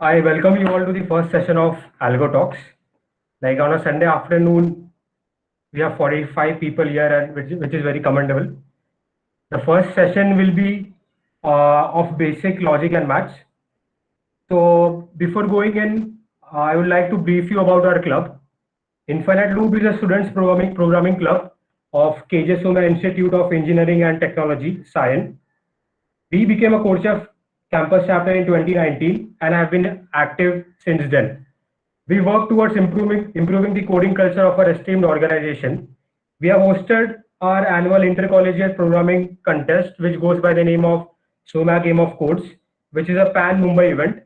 I welcome you all to the first session of Algo Talks. Like on a Sunday afternoon, we have 45 people here, and which is very commendable. The first session will be of basic logic and maths. So before going in, I would like to brief you about our club. Infinite Loop is a students programming club of KJ Somaiya Institute of Engineering and Technology, Science. We became a CodeChef campus chapter in 2019 and have been active since then. We work towards improving the coding culture of our esteemed organization. We have hosted our annual intercollegiate programming contest, which goes by the name of Somaiya Game of Codes, which is a pan Mumbai event.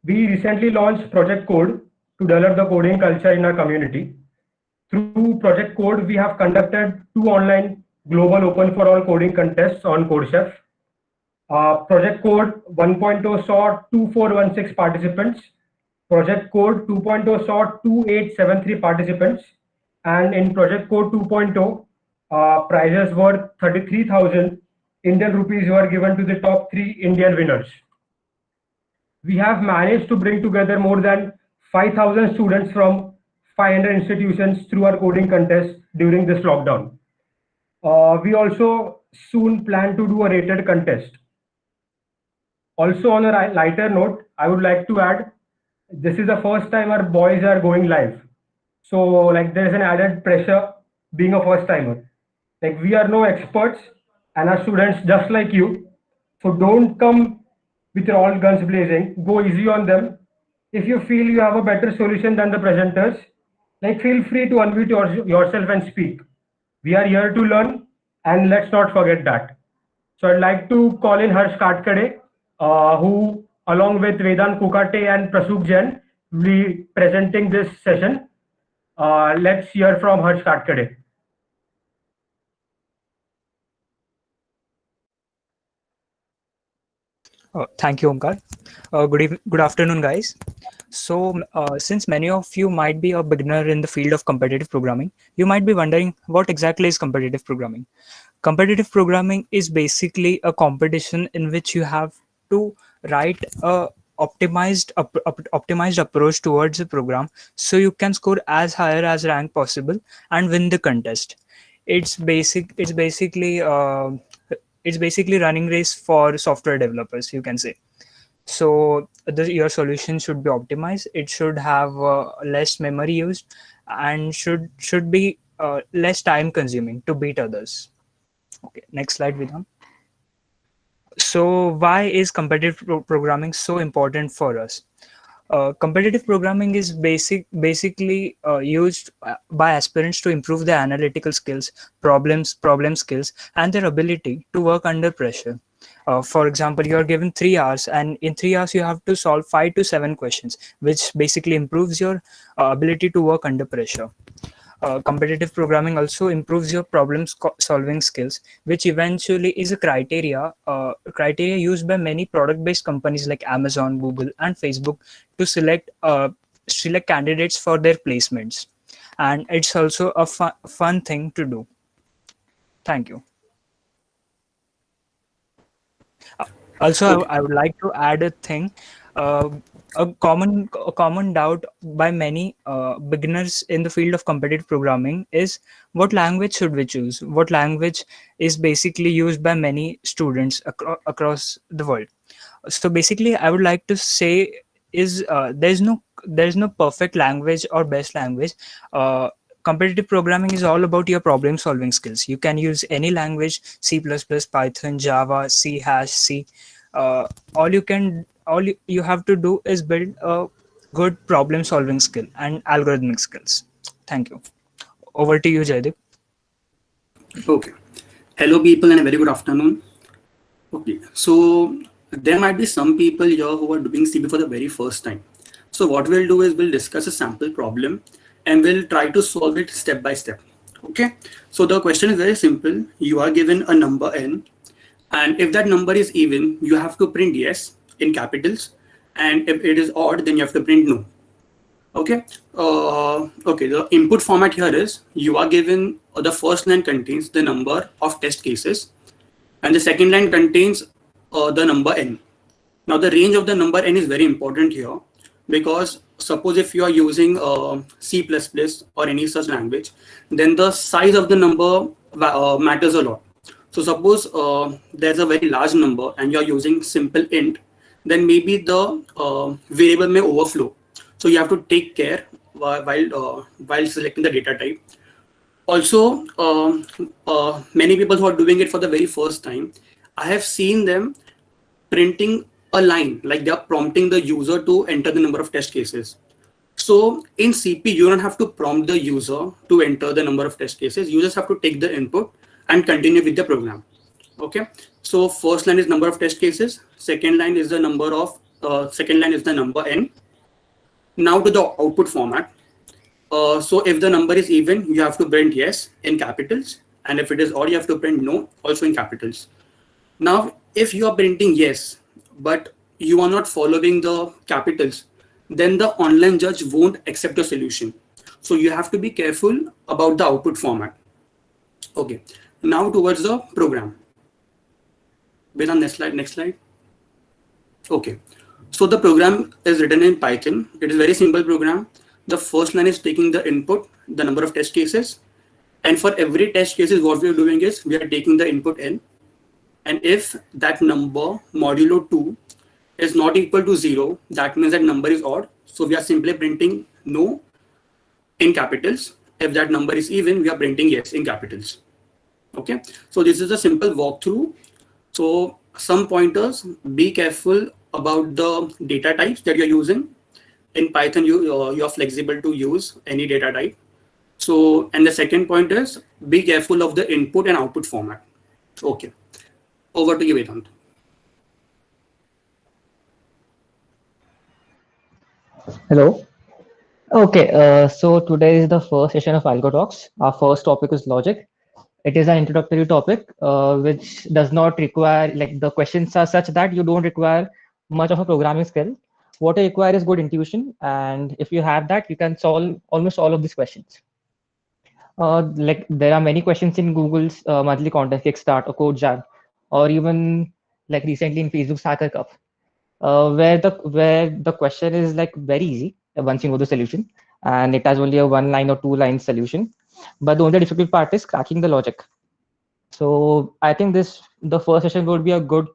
We recently launched Project Code to develop the coding culture in our community. Through Project Code, we have conducted 2 online global open for all coding contests on CodeChef. Project Code 1.0 saw 2416 participants. Project Code 2.0 saw 2873 participants. And in Project Code 2.0, prizes worth 33,000 Indian rupees were given to the top 3 Indian winners. We have managed to bring together more than 5,000 students from 500 institutions through our coding contest during this lockdown. We also soon plan to do a rated contest. Also, on a lighter note, I would like to add, this is the first time our boys are going live. So like there's an added pressure being a first timer. Like we are no experts and our students just like you. So don't come with your all guns blazing. Go easy on them. If you feel you have a better solution than the presenters, like feel free to unmute yourself and speak. We are here to learn and let's not forget that. So I'd like to call in Harsh Katkade, who along with Vedant Kukate and Prasuk Jain will be presenting this session. Let's hear from Harsh Katkade. Thank you, Omkar. Good afternoon, guys. So, since many of you might be a beginner in the field of competitive programming, you might be wondering what exactly is competitive programming. Competitive programming is basically a competition in which you have to write a optimized approach towards the program so you can score as higher as rank possible and win the contest. It's basically running race for software developers, you can say. So your solution should be optimized. It should have less memory used and should be less time consuming to beat others. Okay, next slide, Vidham. So why is competitive programming so important for us? Competitive programming is basically used by aspirants to improve their analytical skills, problem skills, and their ability to work under pressure. For example, you are given 3 hours, and in 3 hours you have to solve 5 to 7 questions, which basically improves your ability to work under pressure. Competitive programming also improves your solving skills, which eventually is a criteria used by many product-based companies like Amazon, Google, and Facebook to select candidates for their placements. And it's also a fun thing to do. Thank you. Also, I would like to add a thing. A common doubt by many beginners in the field of competitive programming is what language should we choose? What language is basically used by many students across the world? So basically, I would like to say is there's no perfect language or best language. Competitive programming is all about your problem solving skills. You can use any language: C++, Python, Java, C hash, C. All you have to do is build a good problem solving skill and algorithmic skills. Thank you. Over to you, Jaideep. Okay. Hello, people, and a very good afternoon. Okay. So there might be some people here who are doing CB for the very first time. So what we'll do is we'll discuss a sample problem and we'll try to solve it step by step. Okay. So the question is very simple. You are given a number n, and if that number is even, you have to print yes in capitals, and if it is odd, then you have to print no. Okay. Okay. The input format here is you are given the first line contains the number of test cases, and the second line contains the number n. Now the range of the number n is very important here, because suppose if you are using C++ or any such language, then the size of the number matters a lot. So suppose there's a very large number and you're using simple int, then maybe the variable may overflow. So you have to take care while selecting the data type. Also, many people who are doing it for the very first time, I have seen them printing a line, like they are prompting the user to enter the number of test cases. So in CP, you don't have to prompt the user to enter the number of test cases. You just have to take the input and continue with the program. Okay. So first line is number of test cases. Second line is the number of n. Now to the output format. So if the number is even, you have to print yes in capitals, and if it is odd, you have to print no also in capitals. Now, if you are printing yes, but you are not following the capitals, then the online judge won't accept your solution. So you have to be careful about the output format. Okay, now towards the program. Vedant, next slide. Okay, so the program is written in Python. It is very simple program. The first line is taking the input, the number of test cases. And for every test cases, what we are doing is we are taking the input n. And if that number modulo 2 is not equal to 0, that means that number is odd. So we are simply printing no in capitals. If that number is even, we are printing yes in capitals. Okay, so this is a simple walkthrough. So some pointers: be careful about the data types that you're using. In Python, you are flexible to use any data type. So, and the second point is be careful of the input and output format. Okay, over to you, Vedant. Hello. Okay, so today is the first session of Algo Talks. Our first topic is logic. It is an introductory topic which does not require, like, the questions are such that you don't require much of a programming skill. What you require is good intuition, and if you have that, you can solve almost all of these questions. Like, there are many questions in Google's monthly contest, Kickstart or CodeJam, or even like recently in Facebook's Hacker Cup, where the question is like very easy once you know the solution, and it has only a 1 line or 2 line solution. But the only difficult part is cracking the logic. So I think the first session would be a good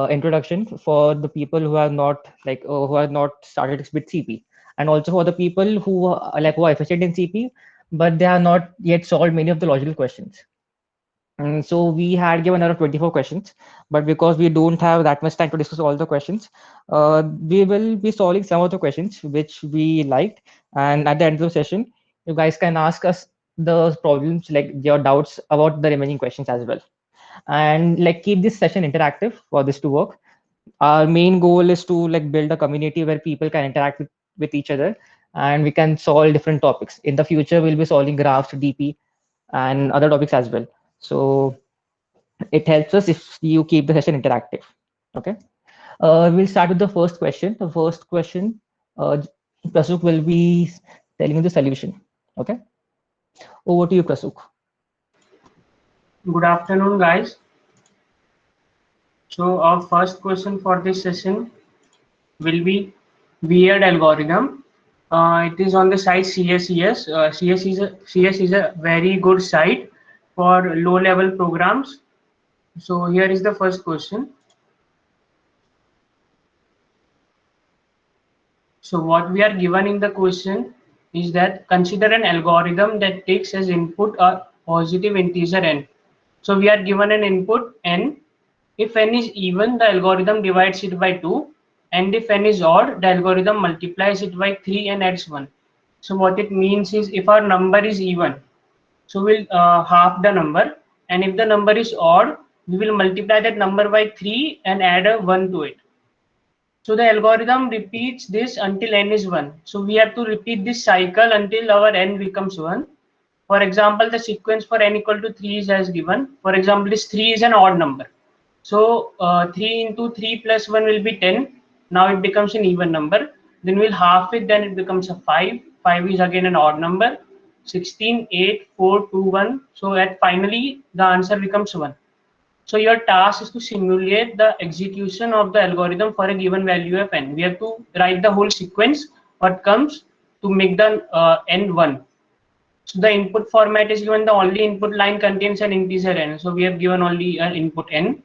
introduction for the people who are not who are not started with CP, and also for the people who are efficient in CP, but they are not yet solved many of the logical questions. And so we had given around 24 questions, but because we don't have that much time to discuss all the questions, we will be solving some of the questions which we liked. And at the end of the session, you guys can ask us the problems, like your doubts about the remaining questions as well. And like, keep this session interactive for this to work. Our main goal is to like build a community where people can interact with each other, and we can solve different topics. In the future, we'll be solving graphs, DP, and other topics as well. So it helps us if you keep the session interactive. Okay, we'll start with the first question. The first question, Prasuk will be telling you the solution. Okay, over to you, Prasuk. Good afternoon, guys. So our first question for this session will be weird algorithm. It is on the site CSES. CS is a very good site for low-level programs. So here is the first question. So what we are given in the question is that consider an algorithm that takes as input a positive integer n. So we are given an input n. If n is even, the algorithm divides it by 2, and if n is odd, the algorithm multiplies it by 3 and adds 1. So what it means is, if our number is even, so we'll half the number, and if the number is odd, we will multiply that number by 3 and add a 1 to it. So the algorithm repeats this until n is 1. So we have to repeat this cycle until our n becomes 1. For example, the sequence for n equal to 3 is as given. For example, this 3 is an odd number. So 3 into 3 plus 1 will be 10. Now it becomes an even number. Then we'll half it, then it becomes a 5. 5 is again an odd number. 16, 8, 4, 2, 1. So at finally the answer becomes 1. So your task is to simulate the execution of the algorithm for a given value of n. We have to write the whole sequence, what comes to make the n 1. So the input format is given, the only input line contains an integer n. So we have given only an input n.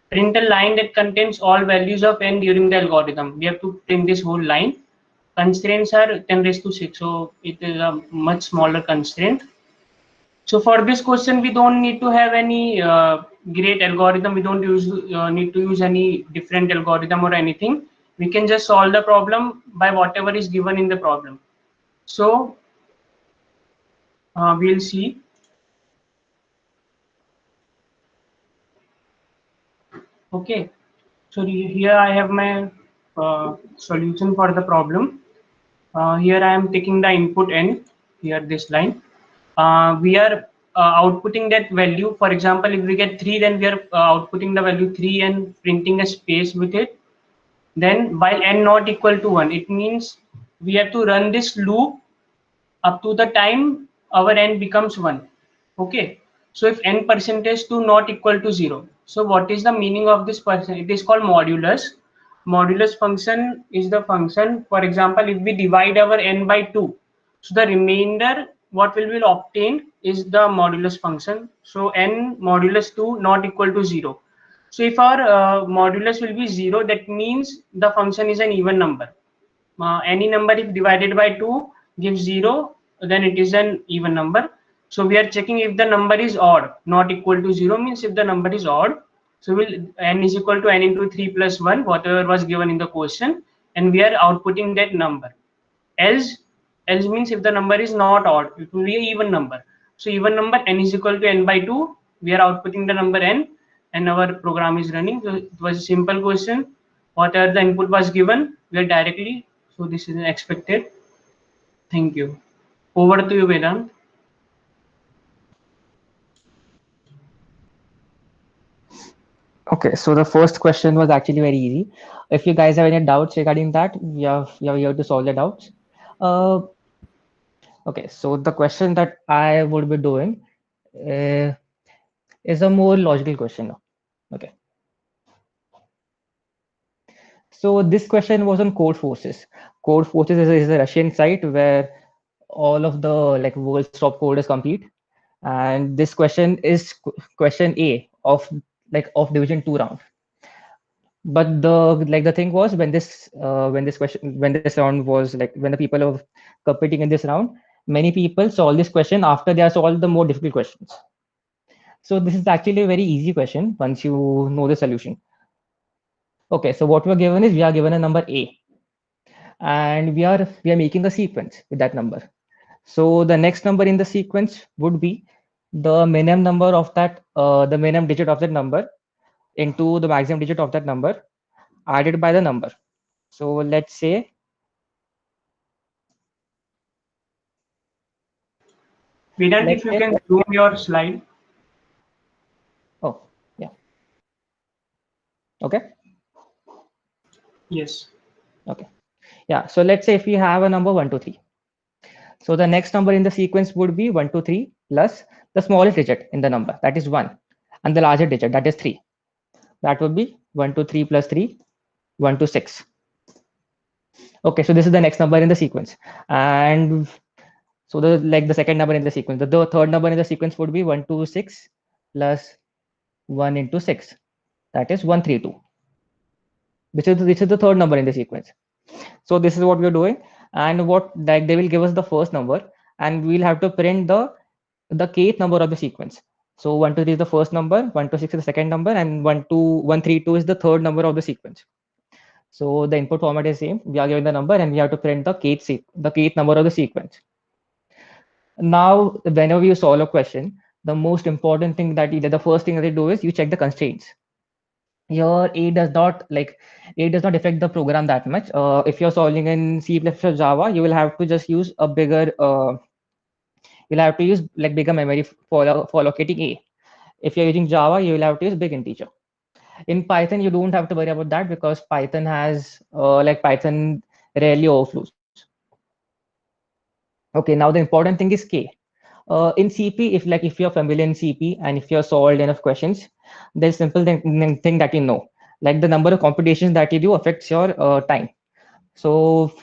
Print a line that contains all values of n during the algorithm. We have to print this whole line. Constraints are 10 raised to 6. So it is a much smaller constraint. So for this question, we don't need to have any great algorithm. We don't need to use any different algorithm or anything. We can just solve the problem by whatever is given in the problem. So we'll see. Okay. So here I have my solution for the problem. Here I am taking the input n, here this line. We are outputting that value. For example, if we get 3, then we are outputting the value 3 and printing a space with it. Then while n not equal to 1, it means we have to run this loop up to the time our n becomes 1. Okay. So if n percentage to not equal to 0. So what is the meaning of this percent? It is called modulus. Modulus function is the function, for example, if we divide our n by 2, so the remainder what will be obtained is the modulus function. So n modulus 2 not equal to 0. So if our modulus will be 0, that means the function is an even number. Any number if divided by 2 gives 0, then it is an even number. So we are checking if the number is odd, not equal to 0 means if the number is odd. So will n is equal to n into 3 plus 1, whatever was given in the question, and we are outputting that number. Else means if the number is not odd, it will be an even number. So even number n is equal to n by 2, we are outputting the number n, and our program is running. So it was a simple question. Whatever the input was given, we are directly. So this is expected. Thank you. Over to you, Vedant. Okay, so the first question was actually very easy. If you guys have any doubts regarding that, we are here to solve the doubts. Okay, so the question that I would be doing is a more logical question now. Okay. So this question was on Codeforces. Codeforces is a Russian site where all of the like world's top coders compete, and this question is question A of division 2 round. But the thing was when this round was like when the people are competing in this round, many people solve this question after they have solved the more difficult questions. So this is actually a very easy question once you know the solution. Okay, so what we are given is we are given a number A, and we are making a sequence with that number. So the next number in the sequence would be the minimum number of that the minimum digit of that number into the maximum digit of that number added by the number. So let's say Vedant, if you can zoom your slide. Oh, yeah. Okay. Yes. Okay. Yeah. So let's say if we have a number 1, 2, 3. So the next number in the sequence would be 1, 2, 3 plus the smallest digit in the number, that is 1, and the larger digit, that is 3. That would be 1, 2, 3 plus 3, 1, 2, 6. Okay, so this is the next number in the sequence, and so the second number in the sequence, the third number in the sequence would be 1, 2, 6 plus 1 into 6, that is 1, 3, 2. This is the third number in the sequence. So this is what we're doing, and what like they will give us the first number, and we'll have to print the kth number of the sequence. So 1, 2, 3 is the first number, 1, 2, 6 is the second number, and 1, 3, 2 is the third number of the sequence. So the input format is same. We are given the number, and we have to print the kth number of the sequence. Now, whenever you solve a question, the most important thing the first thing that you do is you check the constraints. Here A does not affect the program that much. If you're solving in C++ or Java, you will have to just use a bigger you'll have to use like bigger memory for allocating A. If you're using Java, you will have to use big integer. In Python, you don't have to worry about that because Python has Python rarely overflows. Okay, now the important thing is K. In CP, if you're familiar in CP and if you're solved enough questions, there's simple thing that you know, like the number of computations that you do affects your time. So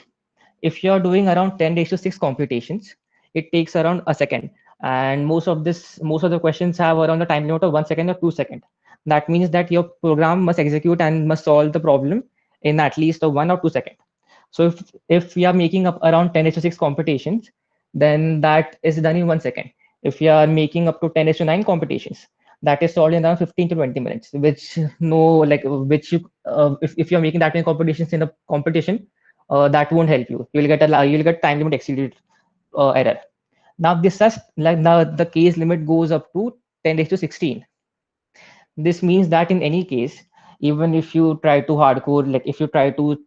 if you're doing around 10 raised to 6 computations, it takes around a second. And most of the questions have around a time limit of 1 second or 2 seconds. That means that your program must execute and must solve the problem in at least a 1 or 2 seconds. So if we are making up around 10 raised to 6 computations, then that is done in 1 second. If you are making up to 10 raised to 9 computations, that is solved in around 15 to 20 minutes, which no like which you if you're making that many computations in a competition, that won't help you. You'll get time limit exceeded error. Now this has now the case limit goes up to 10 raised to 16. This means that in any case, even if you try to hardcore, like if you try to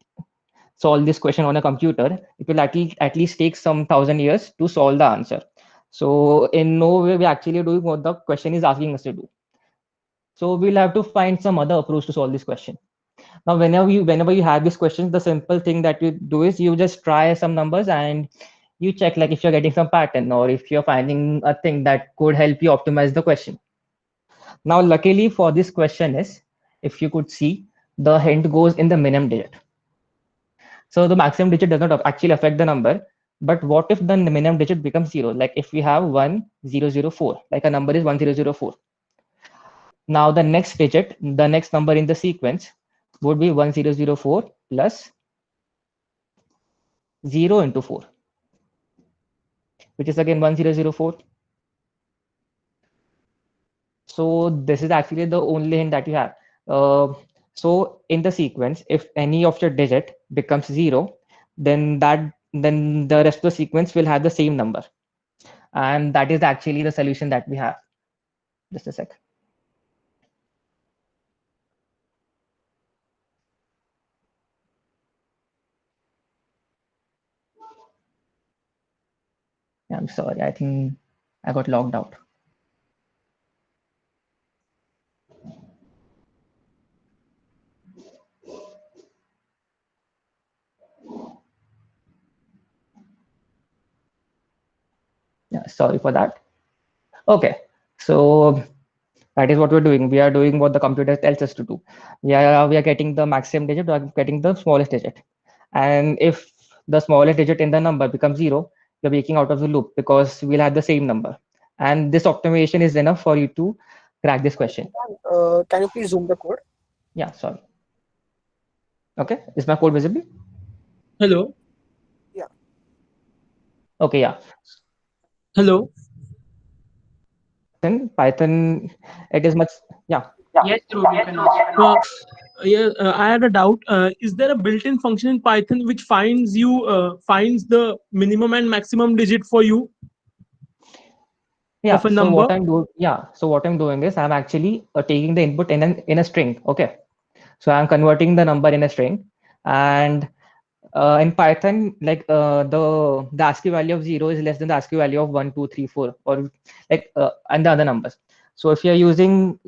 solve this question on a computer, it will at least take some 1,000 years to solve the answer. So in no way we're actually doing what the question is asking us to do. So we'll have to find some other approach to solve this question. Now, whenever you have this question, the simple thing that you do is you just try some numbers and you check like if you're getting some pattern or if you're finding a thing that could help you optimize the question. Now, luckily for this question is, if you could see, the hint goes in the minimum digit. So the maximum digit does not actually affect the number. But what if the minimum digit becomes 0? Like if we have 1004, like a number is 1004. Now the next digit, the next number in the sequence would be 1004 plus 0 into 4, which is again 1004. So this is actually the only hint that you have. So in the sequence, if any of your digit becomes 0, then the rest of the sequence will have the same number. And that is actually the solution that we have. Just a sec. Yeah, I'm sorry, I think I got logged out. Yeah, sorry for that. Okay, so that is what we're doing. We are doing what the computer tells us to do. We are getting the maximum digit, we are getting the smallest digit. And if the smallest digit in the number becomes 0, you're breaking out of the loop because we'll have the same number. And this optimization is enough for you to crack this question. Can you please zoom the code? Yeah, sorry. Okay, is my code visible? Hello. Yeah. Okay, yeah. Hello. Then Python, it is much, yeah. Yes, Dhruv, you can ask. I had a doubt. Is there a built-in function in Python which finds the minimum and maximum digit for you Yeah, of a so number? what I'm doing is I'm actually taking the input in a string. Okay, so I'm converting the number in a string, and in Python, like the ASCII value of 0 is less than the ASCII value of 1, 2, 3, 4, or like and the other numbers. So if you're using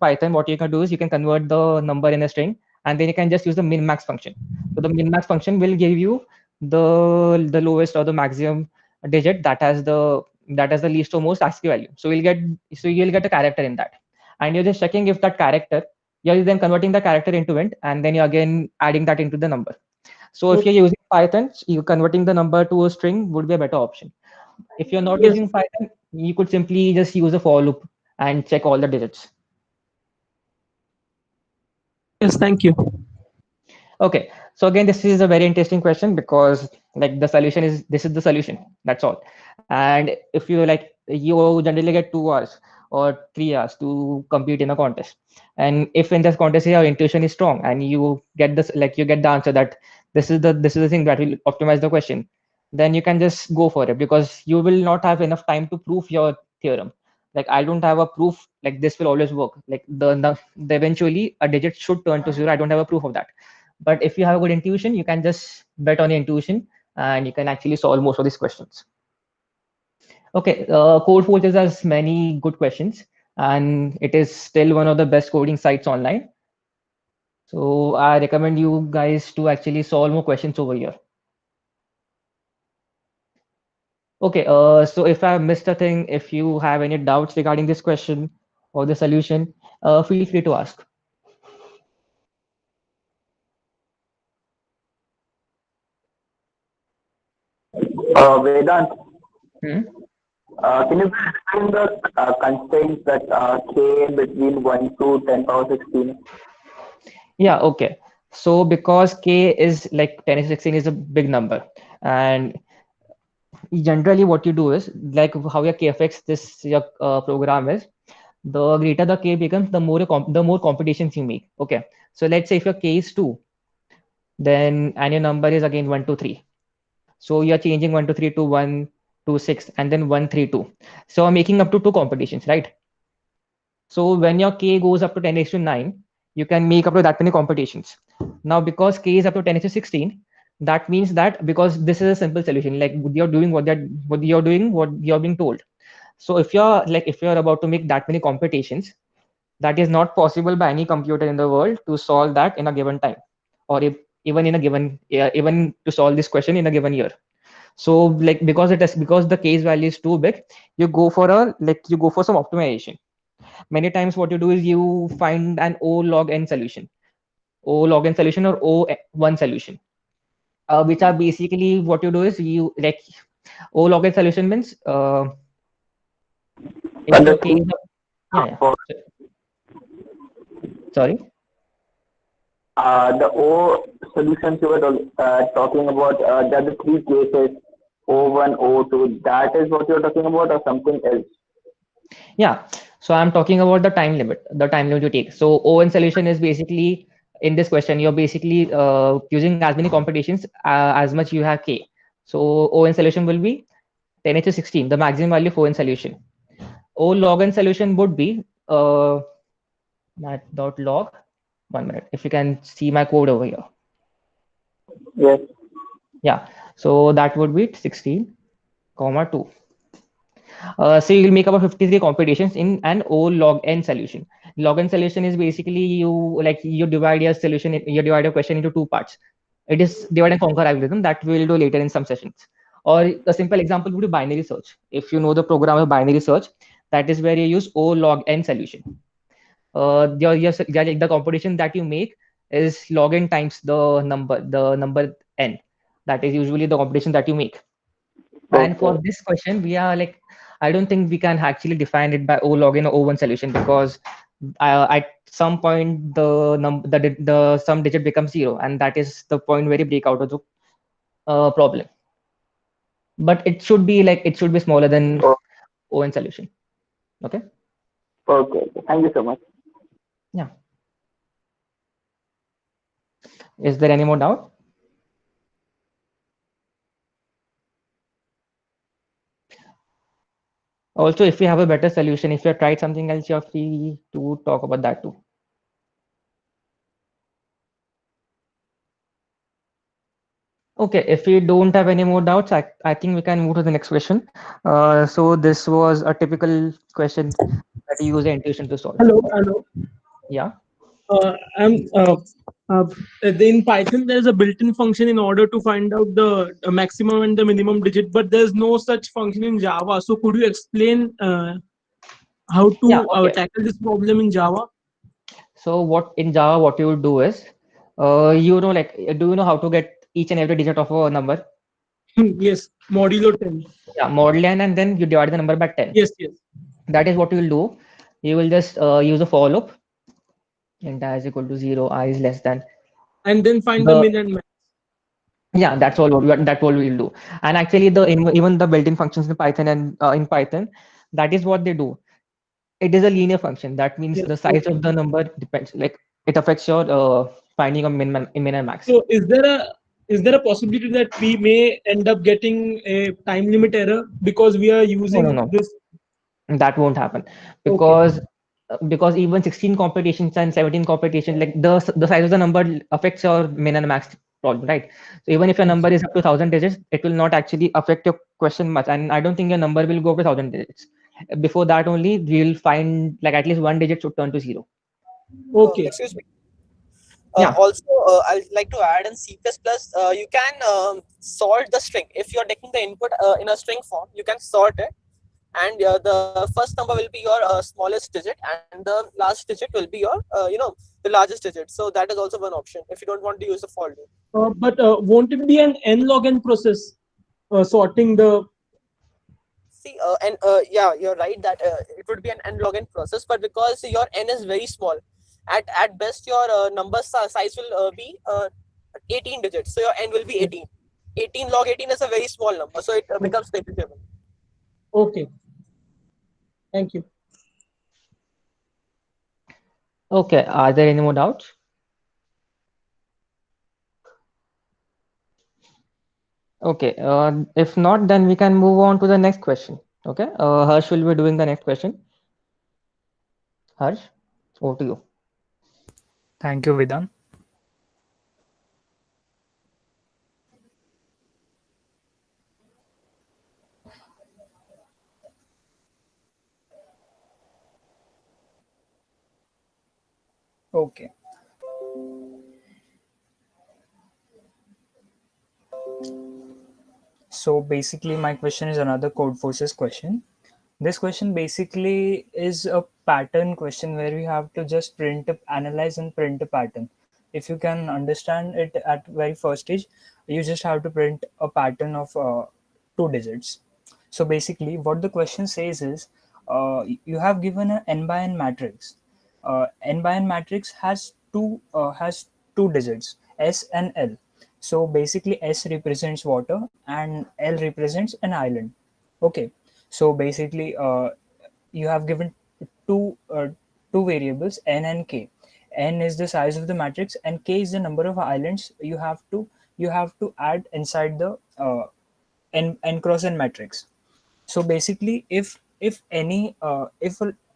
Python, what you can do is you can convert the number in a string, and then you can just use the min max function. So the min max function will give you the lowest or the maximum digit that has the least or most ASCII value. So you'll get a character in that, and you're just checking if that character, you're then converting the character into int, and then you're again adding that into the number. So if you're using Python, you converting the number to a string would be a better option. If you're not Yes. using Python, you could simply just use a for loop and check all the digits. Yes, thank you. Okay, so again, this is a very interesting question because like this is the solution. That's all. And if you you generally get 2 hours or 3 hours to compete in a contest. And if in this contest your intuition is strong and you get the answer that this is the thing that will optimize the question, then you can just go for it because you will not have enough time to prove your theorem. Like I don't have a proof like this will always work. Like the eventually a digit should turn to 0. I don't have a proof of that. But if you have a good intuition, you can just bet on your intuition and you can actually solve most of these questions. Okay, CodeForge has many good questions and it is still one of the best coding sites online. So I recommend you guys to actually solve more questions over here. Okay, so if I missed a thing, if you have any doubts regarding this question or the solution, feel free to ask. Vedant, Hmm? can you explain the constraints that k between 1 to 10 power 16? Yeah, okay. So because k is like 10 to 16 is a big number, and generally what you do is like how your k affects this your program is the greater the k becomes, the more computations you make. Okay, so let's say if your k is 2, then and your number is again 1 to 3. So you're changing 1 to 3 to 1 to 6 and then 1 3 2. So I'm making up to 2 computations, right? So when your k goes up to 10 raised to 9, you can make up to that many computations. Now because k is up to 10 raised to 16, that means that because this is a simple solution, like you're doing what you're doing, what you're being told. So if you're about to make that many computations, that is not possible by any computer in the world to solve that in a given time, or if, even in a given even to solve this question in a given year. So like because the case value is too big, you go for some optimization. Many times what you do is you find an O log n solution, O log n solution or O1 solution, which are basically what you do is you like O log n solution means if And your the case, yeah, for sorry. the O solutions you were talking about, there are the three cases O1, O2. That is what you're talking about, or something else? Yeah, so I'm talking about the time limit you take. So ON solution is basically in this question, you're basically using as many computations as much you have K. So ON solution will be 10 to 16, the maximum value for ON solution. O log n solution would be that dot log. 1 minute, if you can see my code over here. Yes. Yeah, so that would be 16, comma 2. So you'll make about 53 computations in an O log n solution. Log n solution is basically you divide your solution, you divide your question into two parts. It is divide and conquer algorithm that we will do later in some sessions. Or a simple example would be binary search. If you know the program of binary search, that is where you use O log n solution. The computation that you make is log n times the number n. That is usually the computation that you make. And for Okay. this question, we are like, I don't think we can actually define it by O log n or O1 solution because at some point the some digit becomes 0, and that is the point where you break out of the problem. But it should be smaller than Oh, ON solution. Okay. okay. Thank you so much. Yeah. Is there any more doubt? Also, if you have a better solution, if you have tried something else, you're free to talk about that too. Okay, if we don't have any more doubts, I think we can move to the next question. So this was a typical question that you use the intuition to solve. Hello. Yeah. I'm in Python. There's a built-in function in order to find out the maximum and the minimum digit, but there's no such function in Java. So could you explain how Yeah. to Okay. tackle this problem in Java? So what in Java, what you would do is, do you know how to get each and every digit of a number? Yes, modulo 10. Yeah, mod n, and then you divide the number by 10. Yes, yes. That is what you will do. You will just use a for loop. Int I is equal to 0, I is less than. And then find the min and max. Yeah, that's all. That's what we'll do. And actually, even the built-in functions in Python and in Python, that is what they do. It is a linear function. That means Yes, the size okay. of the number depends. Like it affects your finding of min and max. So is there a possibility that we may end up getting a time limit error because we are using No. this? That won't happen Okay. because even 16 computations and 17 computations, like the size of the number affects your min and max problem, right? So even if your number is up to 1,000 digits, it will not actually affect your question much, and I don't think your number will go up to 1,000 digits. Before that only, we'll find like at least one digit should turn to 0. Okay. Excuse me. Yeah. Also, I'd like to add in C++, you can sort the string. If you're taking the input in a string form, you can sort it, and the first number will be your smallest digit, and the last digit will be your the largest digit. So that is also one option if you don't want to use the for loop. But won't it be an n log n process sorting the? See, and yeah, you're right that it would be an n log n process, but because your n is very small, at best your number size will be 18 digits. So your n will be 18. 18 log 18 is a very small number, so it becomes negligible. Okay. Thank you. Okay. Are there any more doubts? Okay. If not, then we can move on to the next question. Okay. Harsh will be doing the next question. Harsh, over to you. Thank you, Vidam. Okay. So basically, my question is another Codeforces question. This question basically is a pattern question where we have to just analyze and print a pattern. If you can understand it at very first stage, you just have to print a pattern of 2 digits. So basically, what the question says is, you have given an n by n matrix. N by n matrix has two digits, S and L. So basically, S represents water and L represents an island. Okay, so basically, you have given two variables, n and k. N is the size of the matrix, and k is the number of islands you have to add inside the n cross n matrix. So basically, if an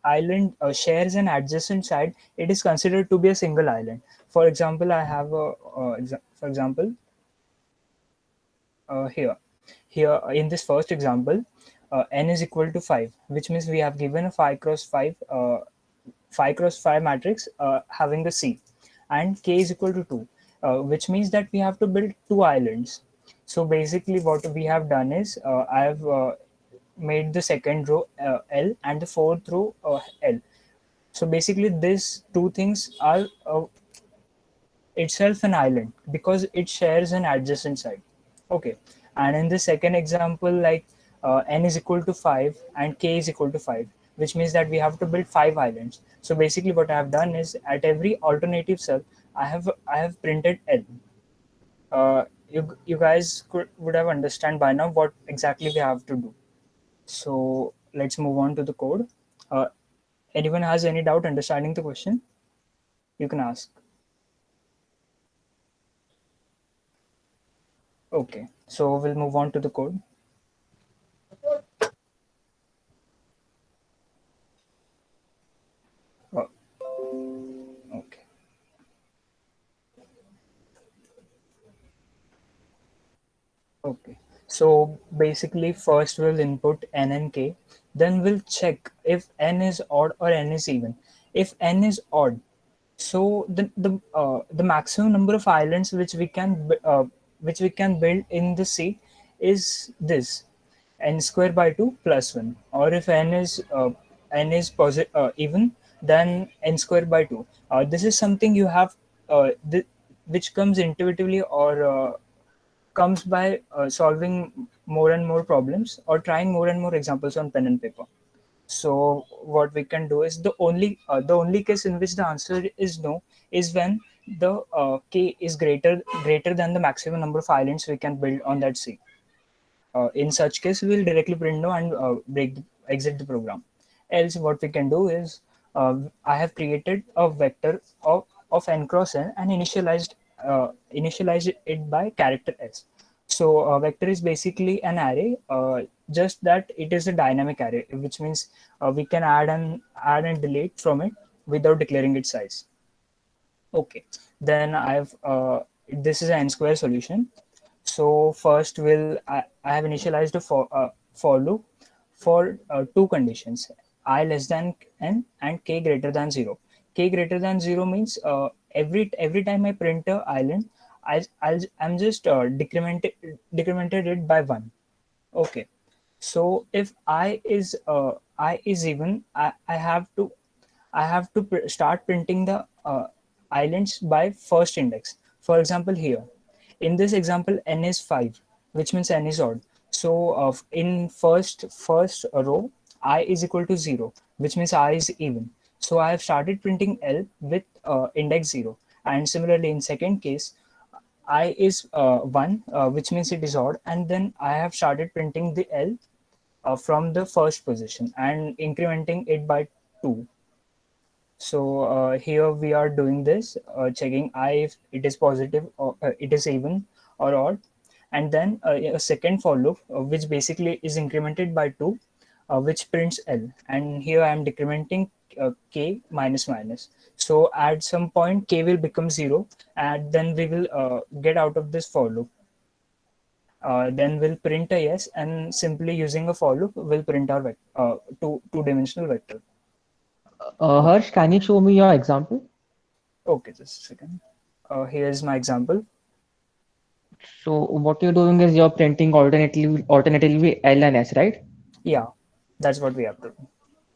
island shares an adjacent side, it is considered to be a single island. For example, I have a for example here in this first example, n is equal to 5, which means we have given a 5 cross 5 matrix having the C, and k is equal to 2, which means that we have to build two islands. So basically, what we have done is I have made the second row L and the fourth row L. So basically, these two things are itself an island because it shares an adjacent side. Okay, and in the second example, like n is equal to 5 and k is equal to 5, which means that we have to build 5 islands. So basically, what I have done is at every alternative cell, I have printed L. You guys would have understand by now what exactly we have to do. So let's move on to the code. Uh, Anyone has any doubt understanding the question? You can ask. Okay, so we'll move on to the code. Oh, okay. Okay. So basically, first we'll input n and k, then we'll check if n is odd or n is even. If n is odd, so the maximum number of islands which we can build in the C is this, n square by 2 plus 1. Or if even, then n square by 2. This is something you have which comes intuitively or comes by solving more and more problems or trying more and more examples on pen and paper. So what we can do is the only case in which the answer is no is when the k is greater than the maximum number of islands we can build on that C. In such case, we'll directly print no and exit the program. Else, what we can do is I have created a vector of n cross n and initialized it by character s. So a vector is basically an array, just that it is a dynamic array, which means we can add and delete from it without declaring its size. Okay, then this is an n square solution. So first I have initialized a for loop for two conditions, I less than n and k greater than 0. K greater than 0 means every time I print a island, I'm just decremented it by 1. Okay. So if I is even, I have to start printing the islands by first index. For example, here in this example, n is 5, which means n is odd. So in first row, I is equal to 0, which means I is even. So I have started printing L with index 0. And similarly, in second case, I is 1, which means it is odd. And then I have started printing the L from the first position and incrementing it by 2. So here we are doing this, checking I if it is positive or it is even or odd. And then a second for loop, which basically is incremented by 2, which prints L. And here I am decrementing k minus minus. So at some point k will become 0, and then we will get out of this for loop. Then we'll print a yes, and simply using a for loop, we'll print our two-dimensional vector. Harsh, can you show me your example? Okay, just a second. Here's my example. So what you're doing is you're printing alternatively L and S, right? Yeah, that's what we have to do.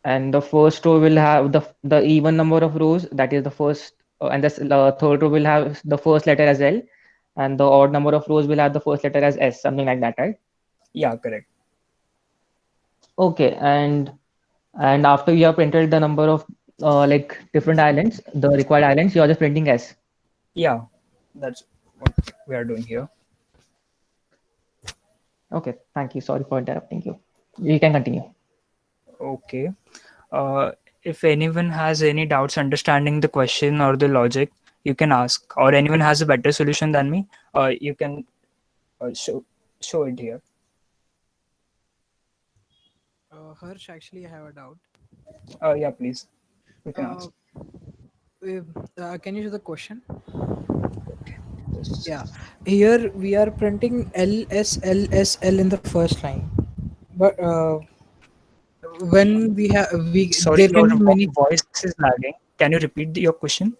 And the first row will have the even number of rows, that is the first, and the third row will have the first letter as L, and the odd number of rows will have the first letter as S, something like that, right? Yeah, correct. Okay, and after you have printed the number of like different islands, the required islands, you are just printing S. Yeah, that's what we are doing here. Okay, thank you. Sorry for interrupting you. You can continue. Okay. If anyone has any doubts understanding the question or the logic, you can ask. Or anyone has a better solution than me, you can show it here. Harsh, actually, I have a doubt. Yeah, please. You can ask. Can you show the question? Yeah, here we are printing LSLSL in the first line, but when Sorry, there can be your many. voice is lagging. Can you repeat your question?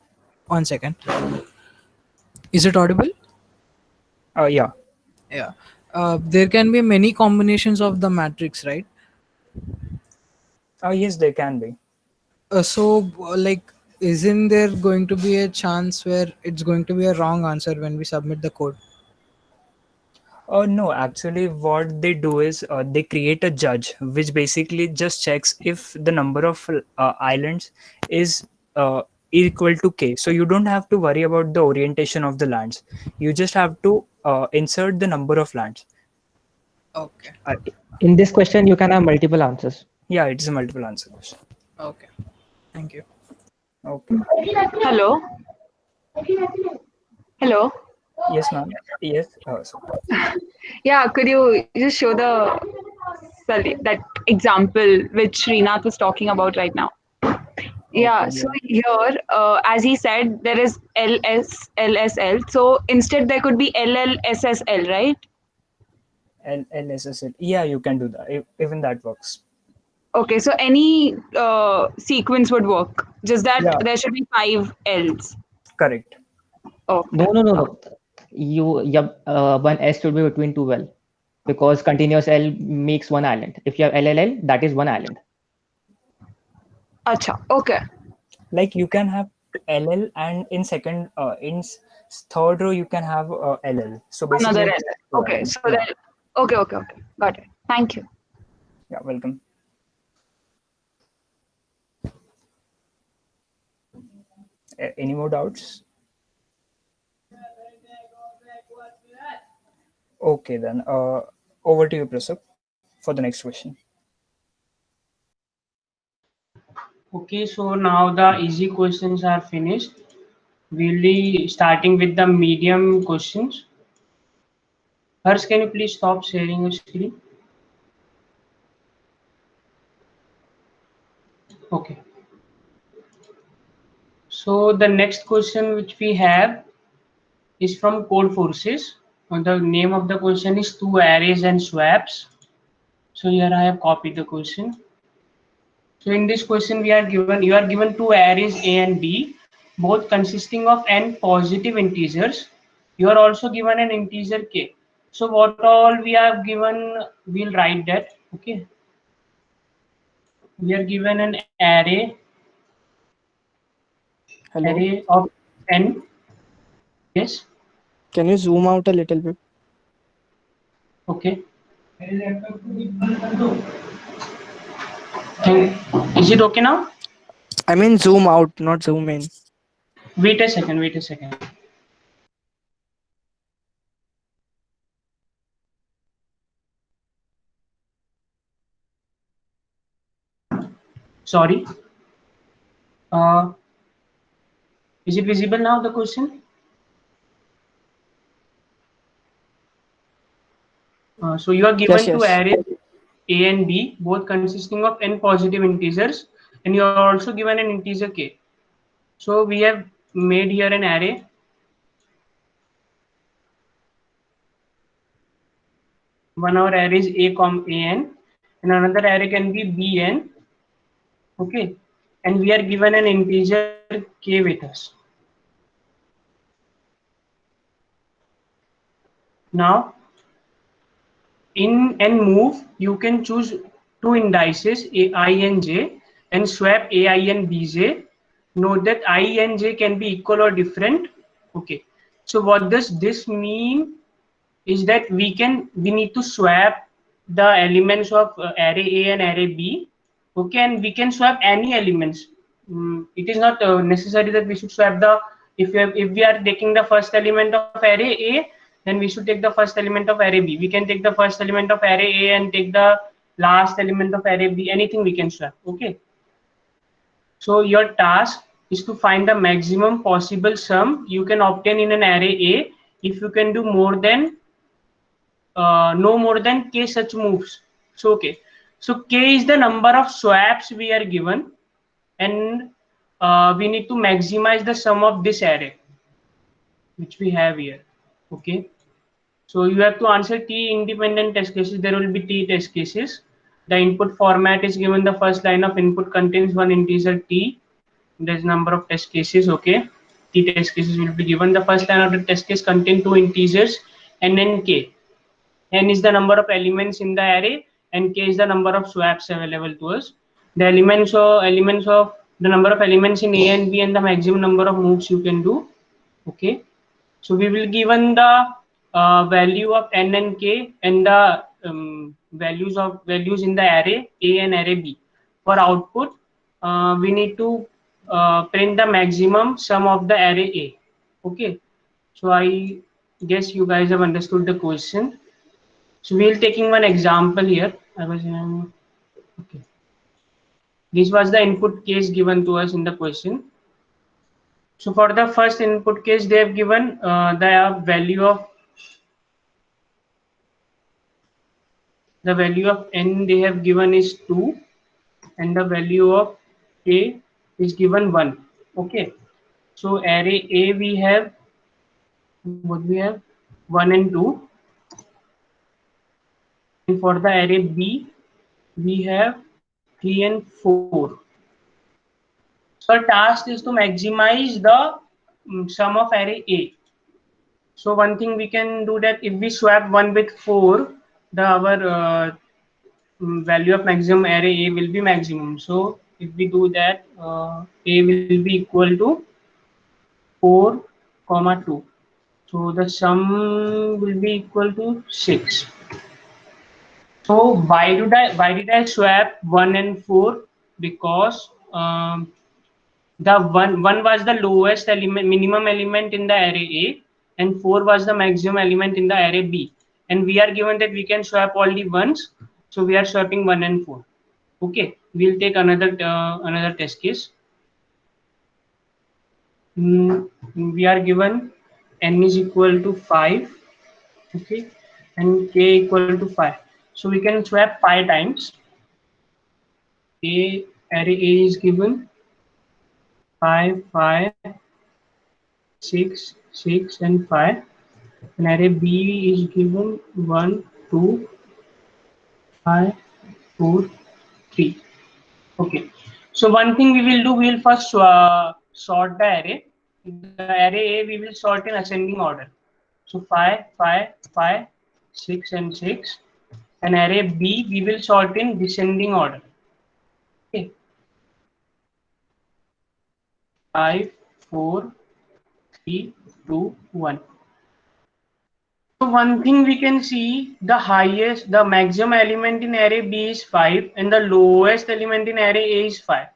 1 second. Is it audible? Yeah. Yeah. There can be many combinations of the matrix, right? Yes, they can be. Like, isn't there going to be a chance where it's going to be a wrong answer when we submit the code? No, actually, what they do is they create a judge, which basically just checks if the number of islands is equal to k. So you don't have to worry about the orientation of the lands. You just have to insert the number of lands. Okay. In this question, you can have multiple answers. Yeah, it's a multiple answer question. Okay. Thank you. Okay. Hello. Hello. Yes, ma'am. Yes. Yeah, could you just show that example which Srinath was talking about right now? Yeah, Okay, so here, as he said, there is LSLSL. So instead, there could be LLSSL, right? LSSL. Yeah, you can do that. Even that works. Okay, so any sequence would work. Just that Yeah. there should be 5 L's. Correct. Oh. No. One S should be between two L, because continuous L makes one island. If you have LLL, that is one island. Acha. Okay. Like you can have LL, and in third row you can have LL. So basically, Another L. Okay. So then, okay. Got it. Thank you. Yeah, welcome. Any more doubts? Okay, then over to you, Prasad, for the next question. Okay, so now the easy questions are finished. We'll be starting with the medium questions. Harsh, can you please stop sharing your screen? Okay. So the next question which we have is from Codeforces. The name of the question is 2 arrays and swaps. So here I have copied the question. So in this question you are given 2 arrays A and B, both consisting of n positive integers. You are also given an integer k. So what all we have given, we'll write that. Okay. We are given an array Hello. of n. Yes. Can you zoom out a little bit? Okay. Is it okay now? I mean zoom out, not zoom in. Wait a second. Wait a second. Sorry. Is it visible now, the question? So you are given Yes, two yes. arrays A and B, both consisting of n positive integers, and you are also given an integer k. So we have made here an array. One of our array is A, an, and another array can be Bn. Okay, and we are given an integer k with us. Now, in n move, you can choose two indices I and j and swap ai and bj. Note that I and j can be equal or different. Okay, so what does this mean is that we need to swap the elements of array A and array B. Okay, and we can swap any elements. It is not necessary that we should swap the, if we are taking the first element of array A, then we should take the first element of array B. We can take the first element of array A and take the last element of array B. Anything we can swap. Okay. So your task is to find the maximum possible sum you can obtain in an array A if you can do more than no more than k such moves. So okay, so k is the number of swaps we are given, and we need to maximize the sum of this array which we have here. Okay, so you have to answer t independent test cases. There will be t test cases. The input format is given. The first line of input contains one integer t. There's number of test cases. Okay, t test cases will be given. The first line of the test case contains two integers and then k. N is the number of elements in the array and k is the number of swaps available to us. The elements of the number of elements in A and B and the maximum number of moves you can do. Okay, so we will given the value of n and k and the values in the array A and array B. For output, we need to print the maximum sum of the array A. Okay, so I guess you guys have understood the question. So we'll taking one example here. Okay. This was the input case given to us in the question. So for the first input case, they have given the value of n they have given is 2, and the value of a is given 1. Okay. So array A we have what we have 1 and 2. And for the array B, we have 3 and 4. So our task is to maximize the sum of array A. So one thing we can do that if we swap 1 with 4, our value of maximum array A will be maximum. So if we do that, A will be equal to 4, 2. So the sum will be equal to 6. So why did I swap 1 and 4? Because the one was the lowest element, minimum element in the array A, and 4 was the maximum element in the array B. And we are given that we can swap all the ones, so we are swapping 1 and 4. Okay, we'll take another test case. We are given n is equal to 5. Okay, and k equal to 5. So we can swap 5 times. Array A is given 5, 5, 6, 6, and 5. And array B is given 1, 2, 5, 4, 3. Okay. So one thing we will do, we will first sort the array. The array A we will sort in ascending order. So 5, 5, 5, 6 and 6. And array B we will sort in descending order. Okay. 5, 4, 3, 2, 1. So one thing we can see, the maximum element in array B is 5 and the lowest element in array A is 5.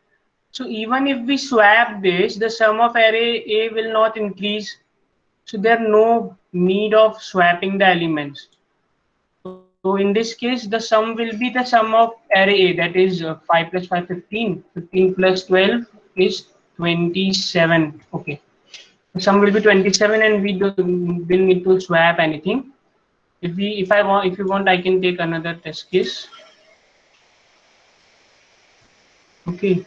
So even if we swap this, the sum of array A will not increase. So there no need of swapping the elements. So in this case, the sum will be the sum of array A, that is 5 plus 5, 15. 15 plus 12 is 27. Okay. The sum will be 27 and we don't need to swap anything. If you want, I can take another test case. Okay.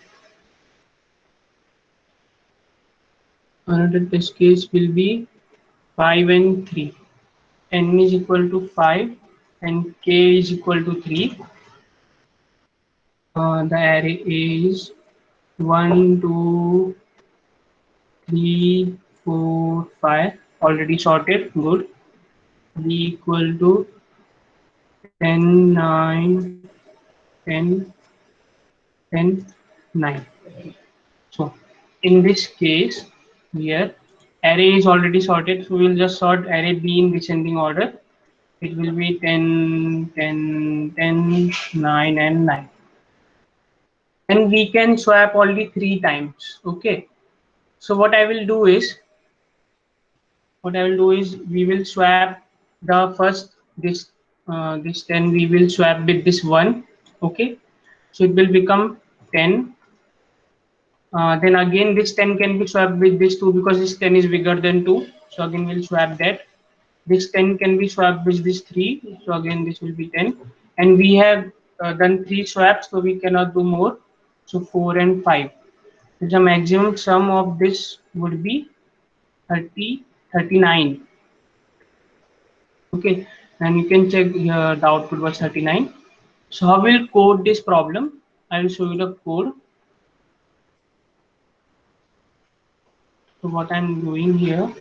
Another test case will be 5 and 3. N is equal to 5 and K is equal to 3. The array A is 1, 2, 3, 4, 5. Already sorted. Good. B equal to 10, 9, 10, 10, 9. So in this case, here array is already sorted, so we'll just sort array B in descending order. It will be 10, 10, 10, 9 and 9. And we can swap only 3 times. Okay. So what I will do is we will swap the first this 10 we will swap with this 1. Okay. So it will become 10. Then again this 10 can be swapped with this 2 because this 10 is bigger than 2. So again we'll swap that. This 10 can be swapped with this 3. So again this will be 10. And we have done 3 swaps, so we cannot do more. So 4 and 5. So the maximum sum of this would be 39. Okay. And you can check here the output was 39. So how we'll code this problem? I will show you the code. So what I'm doing here.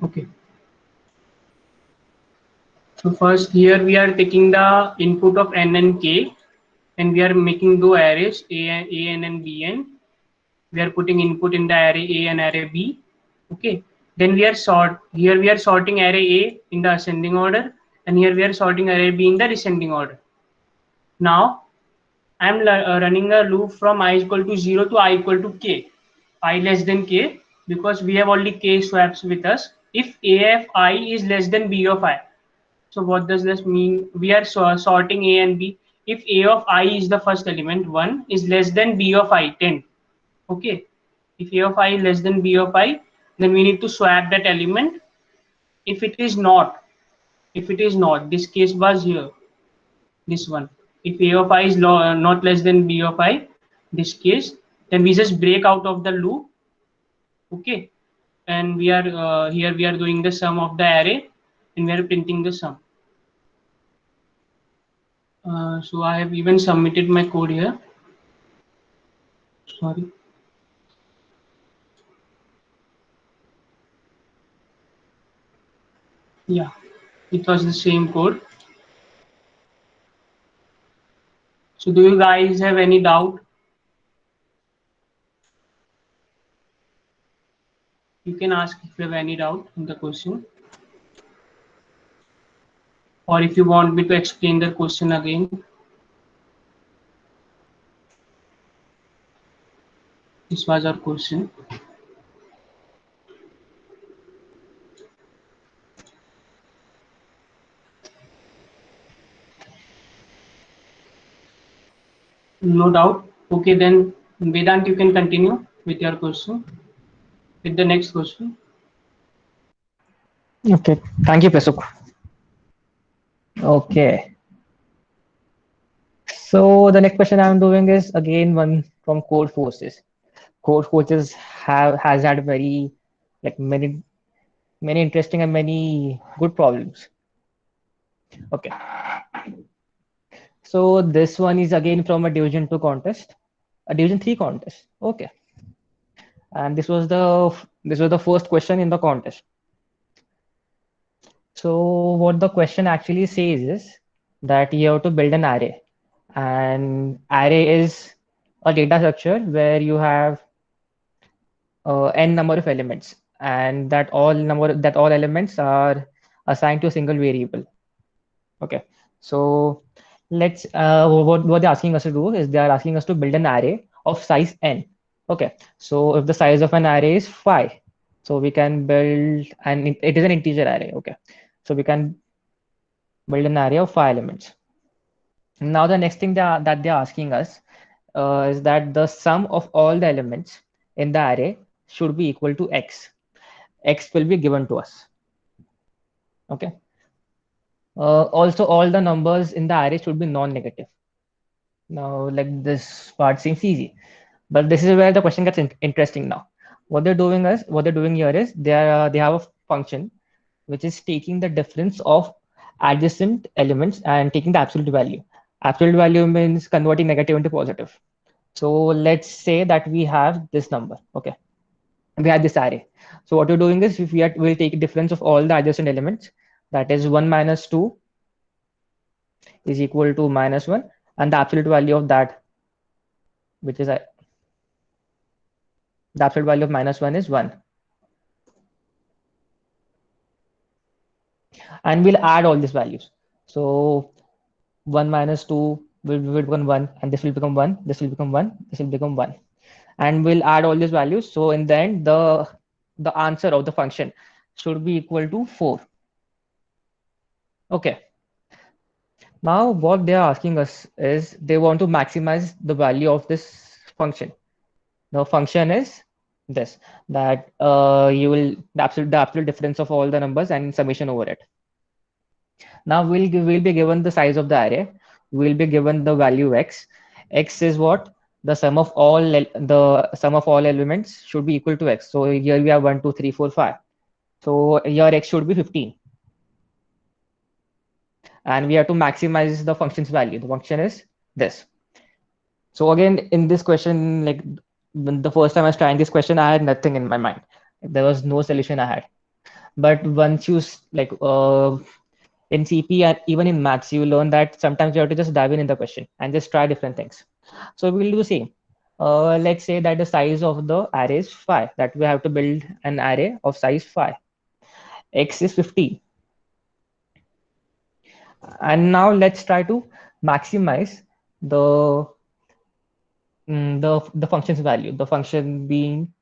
Okay. So first here we are taking the input of n and k, and we are making two arrays a n and bn. We are putting input in the array a and array b. Okay. Then we are sorting array a in the ascending order, and here we are sorting array b in the descending order. Now I am running a loop from I is equal to 0 to I equal to k, I less than k, because we have only k swaps with us. If a of I is less than b of I. So what does this mean? We are sorting a and b. If a of I is the first element, 1 is less than b of I, 10. Okay. If a of I is less than b of I, then we need to swap that element. If it is not, this case was here, this one. If a of I is not less than b of I, this case, then we just break out of the loop. Okay. And we are here we are doing the sum of the array, and we are printing the sum. So I have even submitted my code here. Sorry. Yeah, it was the same code. So do you guys have any doubt? You can ask if you have any doubt in the question. Or if you want me to explain the question again. This was our question. No doubt. Okay, then Vedant, you can continue with your question. With the next question. Okay, thank you, Pesuk. Okay. So the next question I'm doing is again one from Codeforces. Codeforces has had very many interesting and many good problems. Okay. So this one is again from a Division 2 contest. A division 3 contest. Okay. And this was the first question in the contest. So what the question actually says is that you have to build an array, and array is a data structure where you have n number of elements, and that all elements are assigned to a single variable. Okay, so let's what they're asking us to do is they are asking us to build an array of size n. Okay, so if the size of an array is 5, so we can build, and it is an integer array. Okay, so we can build an array of 5 elements. Now the next thing that they're asking us is that the sum of all the elements in the array should be equal to x. X will be given to us. Okay. Also, all the numbers in the array should be non-negative. Now, like, this part seems easy, but this is where the question gets interesting now. What they're doing here is they have a function which is taking the difference of adjacent elements and taking the absolute value. Absolute value means converting negative into positive. So let's say that we have this number. Okay, we have this array. So what we're doing is we'll take a difference of all the adjacent elements, that is 1 minus 2 is equal to minus 1, and the absolute value of that, which is the absolute value of minus 1 is 1. And we'll add all these values. So 1 minus 2 will become 1, and this will become 1, this will become 1, this will become 1. And we'll add all these values. So in the end, the answer of the function should be equal to 4. Okay. Now what they are asking us is they want to maximize the value of this function. The function is this, that you will the absolute difference of all the numbers and summation over it. Now we'll be given the size of the array. We'll be given the value x. X is what? The sum of all elements should be equal to x. So here we have 1, 2, 3, 4, 5. So your x should be 15. And we have to maximize the function's value. The function is this. So again, in this question, like when the first time I was trying this question, I had nothing in my mind. There was no solution I had. But once you in CP and even in maths, you learn that sometimes you have to just dive in the question and just try different things. So we'll do the same. Let's say that the size of the array is 5, that we have to build an array of size 5. X is 15. And now let's try to maximize the function's value. The function being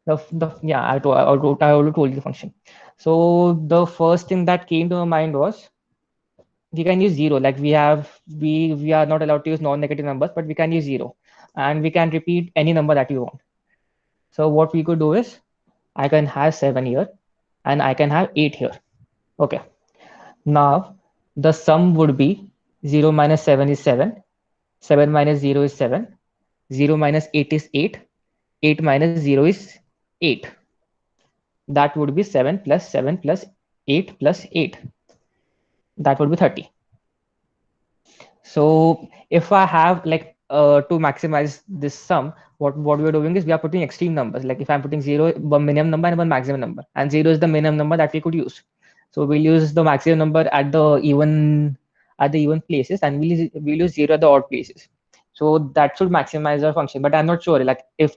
I already told you the function. So the first thing that came to my mind was we can use 0. Like we are not allowed to use non-negative numbers, but we can use 0, and we can repeat any number that you want. So what we could do is I can have 7 here and I can have 8 here. Okay. Now the sum would be 0 minus 7 is 7, 7 minus 0 is 7, 0 minus 8 is 8, 8 minus 0 is 8. That would be 7 plus 8 plus 8. That would be 30. So if I have like to maximize this sum, what we're doing is we are putting extreme numbers. Like if I'm putting 0, one minimum number and one maximum number, and 0 is the minimum number that we could use. So we'll use the maximum number at the even places, and we'll use 0 at the odd places. So that should maximize our function. But I'm not sure like if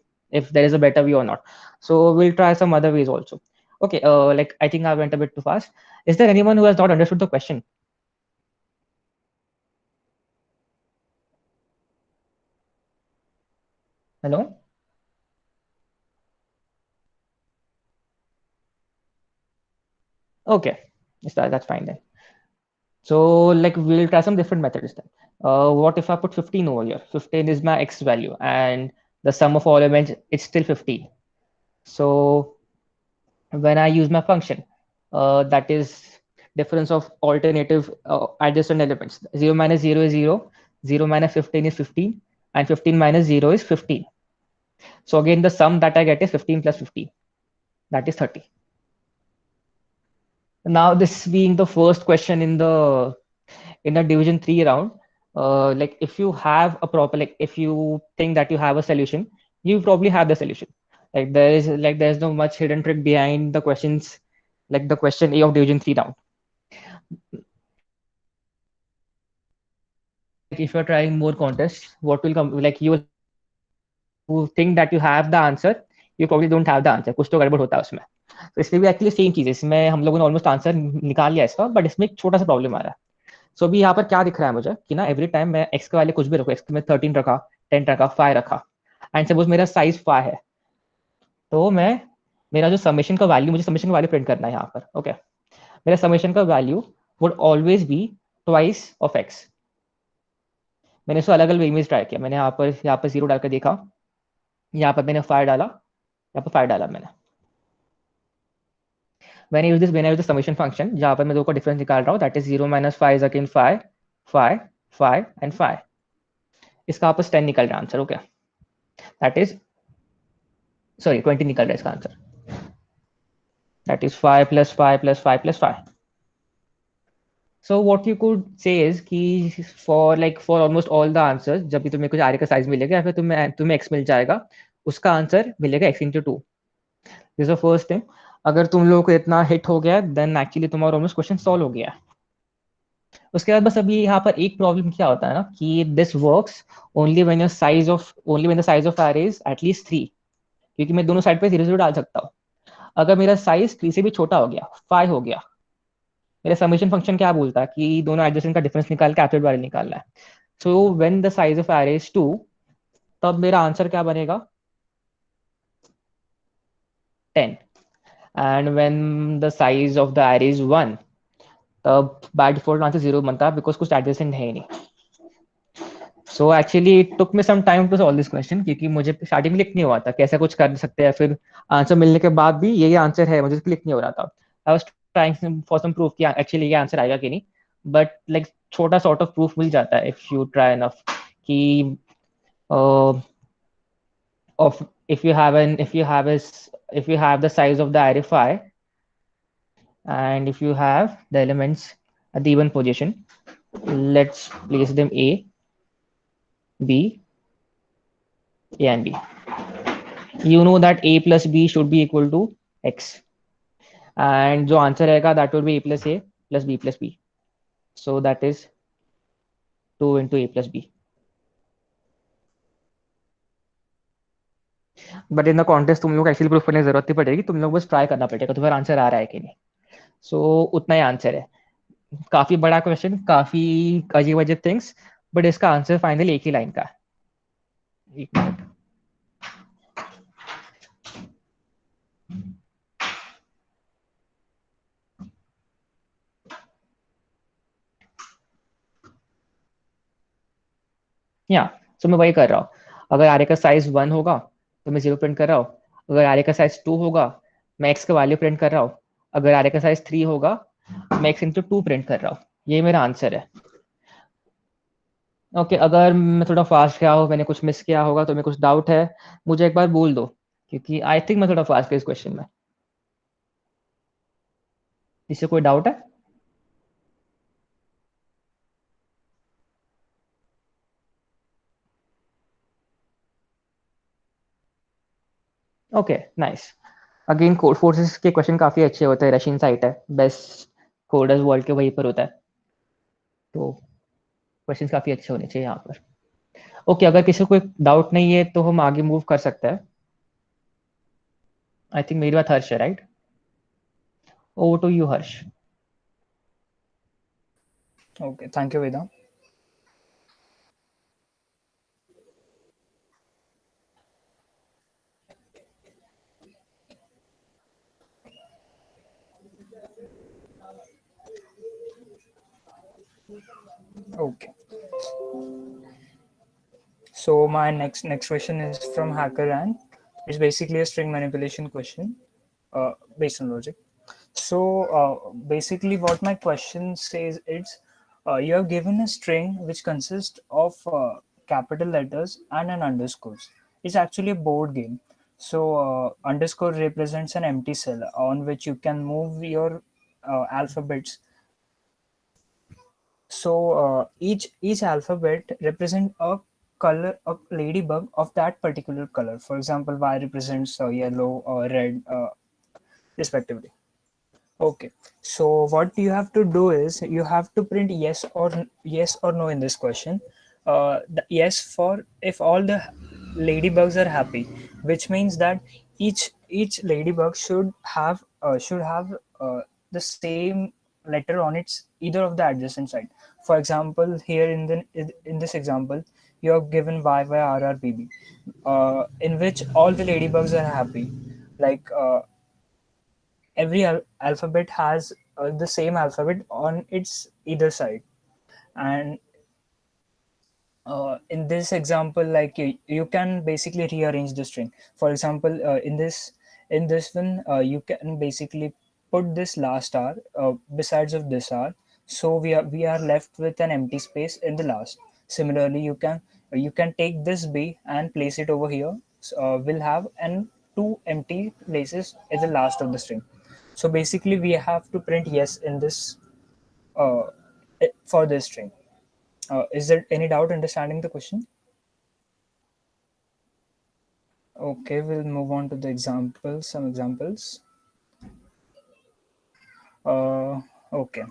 there is a better way or not. So we'll try some other ways also. Okay, like I think I went a bit too fast. Is there anyone who has not understood the question? Hello? Okay, that's fine then. So like we'll try some different methods then. What if I put 15 over here? 15 is my x value, and the sum of all elements, it's still 15. So when I use my function, that is difference of alternative adjacent elements. 0 minus 0 is 0, 0 minus 15 is 15, and 15 minus 0 is 15. So again, the sum that I get is 15 plus 15. That is 30. Now this being the first question in the division 3 round, like if you have a proper, like if you think that you have a solution, you probably have the solution. Like there's no much hidden trick behind the questions, like the question A of division 3 round. Like if you're trying more contests, what will come, like you will who think that you have the answer, you probably don't have the answer, कुछ तो गड़बड़ होता है उसमें. तो इसमें भी actually same चीज है, इसमें हम लोगों ने ऑलमोस्ट आंसर निकाल लिया इसका, बट इसमें एक छोटा सा प्रॉब्लम आ रहा है. सो अभी यहाँ पर क्या दिख रहा है मुझे कि ना एवरी टाइम मैं एक्स के वाले कुछ भी रखूँ, एक्स में 13 रखा, 10 रखा, 5 रखा, एंड सपोज मेरा साइज 5 है, तो मैं मेरा जो समेशन का वैल्यू, मुझे समेशन का वैल्यू प्रिंट करना है यहाँ पर. ओके, मेरा समेशन का value would always be twice of x. मैंने इसको अलग अलग वे में ट्राई किया. मैंने यहाँ पर 0 डालकर देखा, यहाँ पर मैंने 5 डाला, यहाँ पर 5 डाला मैंने. when I use the summation function, जहाँ पर मैं दो का डिफरेंस निकाल रहा हूँ, that is 0 minus 5 is again 5, 5, 5 and 5. इसका आपस 10 निकल रहा है answer. Okay, that is sorry 20 निकल रहा है इसका answer. that is 5 plus 5 plus 5 plus 5. So what you could say is कि for almost all the answers, जब भी तुम्हें कुछ आर का साइज मिलेगा या फिर तुम्हें x मिल जाएगा, उसका आंसर मिलेगा x into 2. This is the first thing. अगर तुम लोगों को इतना हिट हो गया, देन एक्चुअली तुम्हारा ऑलमोस्ट क्वेश्चन सॉल्व हो गया. उसके बाद बस अभी यहाँ पर एक प्रॉब्लम क्या होता है ना, कि this works only when the size of array is at least 3, क्योंकि मैं दोनों साइड पे 0 डाल सकता हूँ. अगर मेरा साइज 3 से भी छोटा हो गया, 5 हो गया, मेरा समेशन फंक्शन क्या बोलता है कि दोनों एडजेसेंट का डिफरेंस निकाल के एब्सोल्यूट वैल्यू निकालना है. So when the size of array is 2, तब मेरा आंसर क्या बनेगा, 10. And when the size of the array is 1, तब by default आंसर 0 बनता है, because कुछ adjacent है ही नहीं. So actually it took me some time to solve this question, क्योंकि मुझे स्टार्टिंग में क्लिक नहीं हुआ था कैसे कुछ कर सकते हैं, फिर आंसर मिलने के बाद भी यही आंसर है, मुझे क्लिक नहीं हो रहा था. I was trying for some proof कि actually ये आंसर आएगा कि नहीं, but like छोटा sort of proof मिल जाता है if you try enough, कि if you have the size of the array 5, and if you have the elements at the even position, let's place them A, B, A and B. You know that A plus B should be equal to X, and जो answer रहेगा that would be A plus A plus B plus B. So that is 2 into A plus B. But in the contest तुम लोग actually proof करने की जरूरत नहीं पड़ेगी, तुम लोग बस ट्राई करना पड़ेगा तुम्हारा आंसर आ रहा है कि नहीं. सो उतना ही आंसर है. काफी बड़ा क्वेश्चन, काफी अजीब अजीब थिंग्स, बट इसका आंसर फाइनली एक ही लाइन का है. एक मिनट. सो मैं वही कर रहा हूँ. अगर आरे का साइज 1 होगा तो मैं 0 प्रिंट कर रहा हूँ. अगर आरे का साइज 2 होगा, मैं x का वैल्यू प्रिंट कर रहा हूँ. अगर आरे का साइज 3 होगा, मैं x into 2 प्रिंट कर रहा हूँ. ये मेरा आंसर है. ओके, अगर मैं थोड़ा फास्ट गया हो, मैंने कुछ मिस किया होगा, तो मैं कुछ डाउट है, मुझे एक बार बोल दो, क्योंकि आई थिंक मैं थोड़ा फास्ट गया इस क्वेश्चन में. इससे कोई डाउट है? Okay, nice. Again code forces के क्वेश्चन काफी अच्छे होते हैं. रशियन साइट है, बेस्ट कोडर्स वर्ल्ड के वहीं पर होता है, तो क्वेश्चन काफी अच्छे होने चाहिए यहाँ पर. ओके, अगर किसी को कोई डाउट नहीं है तो हम आगे मूव कर सकते हैं. आई थिंक मेरी बात हर्ष है, right? Over to you Harsh. Okay, thank you, Vedant. Okay. So my next question is from HackerRank. It's basically a string manipulation question based on logic. So basically what my question says is, you have given a string which consists of capital letters and an underscores. It's actually a board game. So underscore represents an empty cell on which you can move your alphabets. So each alphabet represent a color, a ladybug of that particular color. For example, Y represents yellow or red, respectively. Okay, so what you have to do is you have to print yes or no in this question. The yes for if all the ladybugs are happy, which means that each ladybug should have the same letter on its either of the adjacent side. For example, here in this example, you are given YYRRPB, in which all the ladybugs are happy. Like every alphabet has the same alphabet on its either side. And in this example, like you can basically rearrange the string. For example, in this one, you can basically put this last r besides of this r, so we are left with an empty space in the last. Similarly, you can take this b and place it over here. So, we'll have an two empty places at the last of the string. So basically, we have to print yes in this uh, for this string. Is there any doubt understanding the question? Okay, we'll move on to the examples. Some examples. Okay.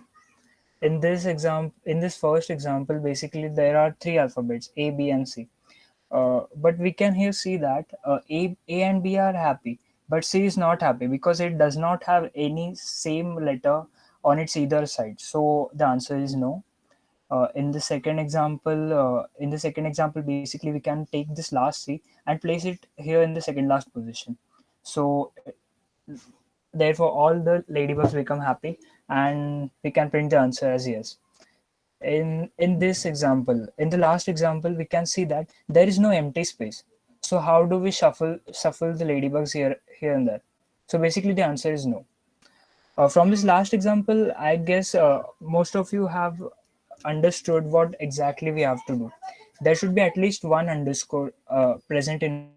In this first example, basically there are three alphabets: A, B, and C. But we can here see that A and B are happy, but C is not happy because it does not have any same letter on its either side. So the answer is no. In the second example, basically we can take this last C and place it here in the second last position. So therefore all the ladybugs become happy, and we can print the answer as yes. In this example, in the last example, we can see that there is no empty space. So how do we shuffle the ladybugs here and there? So basically the answer is no. From this last example, I guess most of you have understood what exactly we have to do. There should be at least one underscore present in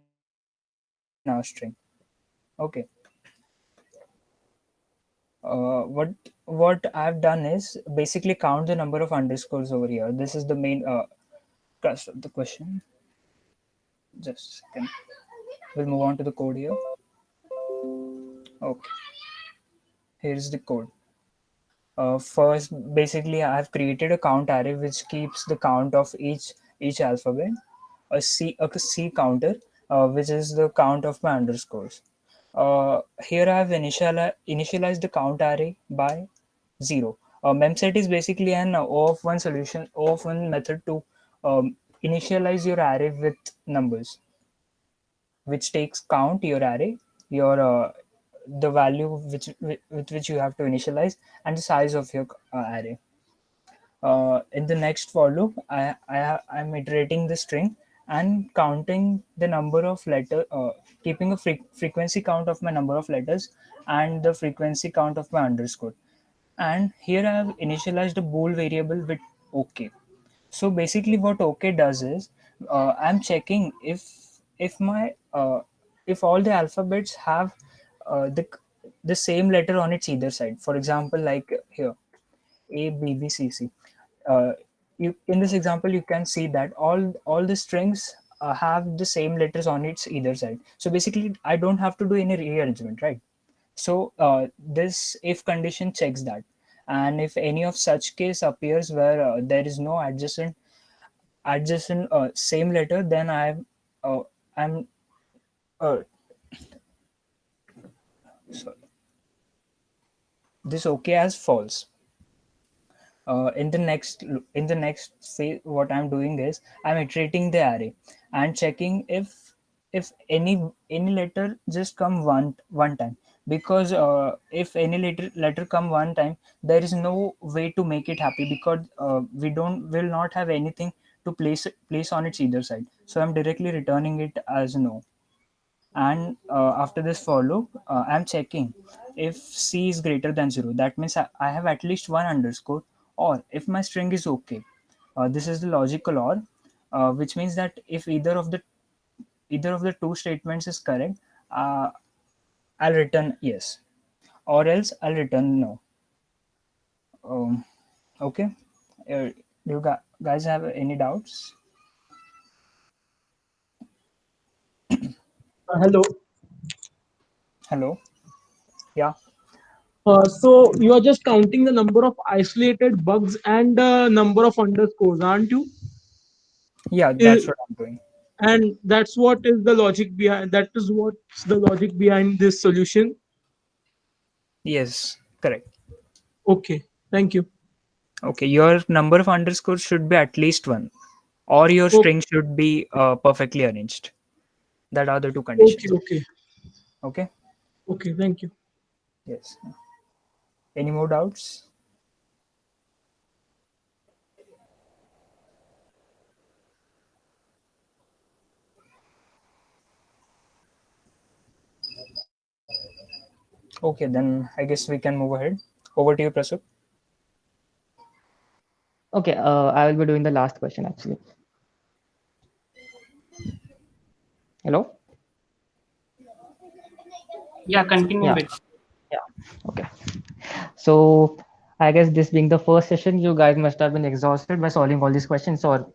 our string. Okay. What I've done is basically count the number of underscores over here. This is the main crux of the question. Just a second. We'll move on to the code here. Okay. Here's the code. First, basically, I have created a count array which keeps the count of each alphabet. A C counter, which is the count of my underscores. Here I have initialized the count array by 0. Memset is basically an O of one solution, O of one method to initialize your array with numbers, which takes count your array, your the value with which you have to initialize, and the size of your array. In the next for loop, I'm iterating the string and counting the number of letter, keeping a frequency count of my number of letters and the frequency count of my underscore. And here I have initialized a bool variable with OK. So basically, what OK does is I'm checking if my if all the alphabets have the same letter on its either side. For example, like here, A, B, B, C, C. You in this example you can see that all the strings have the same letters on its either side. So basically, I don't have to do any rearrangement, right? So this if condition checks that, and if any of such case appears where there is no adjacent same letter, then I'm uh, sorry, this OK as false. In the next phase, what I'm doing is I'm iterating the array and checking if any letter just come one time, because if any letter come one time, there is no way to make it happy, because will not have anything to place on its either side. So I'm directly returning it as no. And after this for loop, I'm checking if C is greater than 0. That means I have at least one underscore, or if my string is okay. This is the logical or, which means that if either of the two statements is correct, I'll return yes, or else I'll return no. Okay, Do you guys have any doubts? Hello. Hello. Yeah. So you are just counting the number of isolated bugs and the number of underscores, aren't you? Yeah, I- that's what I'm doing. And that's what is the logic behind. That is what's the logic behind this solution. Yes, correct. Okay. Thank you. Okay, your number of underscores should be at least one, or your Okay. string should be perfectly arranged. That are the two Okay. conditions. Okay. Okay. Okay. Thank you. Yes. Any more doubts? Okay, then I guess we can move ahead. Over to you, Prasad. Okay, I will be doing the last question actually. Hello? Yeah, continue Yeah. with. Yeah. Okay. So I guess this being the first session, you guys must have been exhausted by solving all these questions or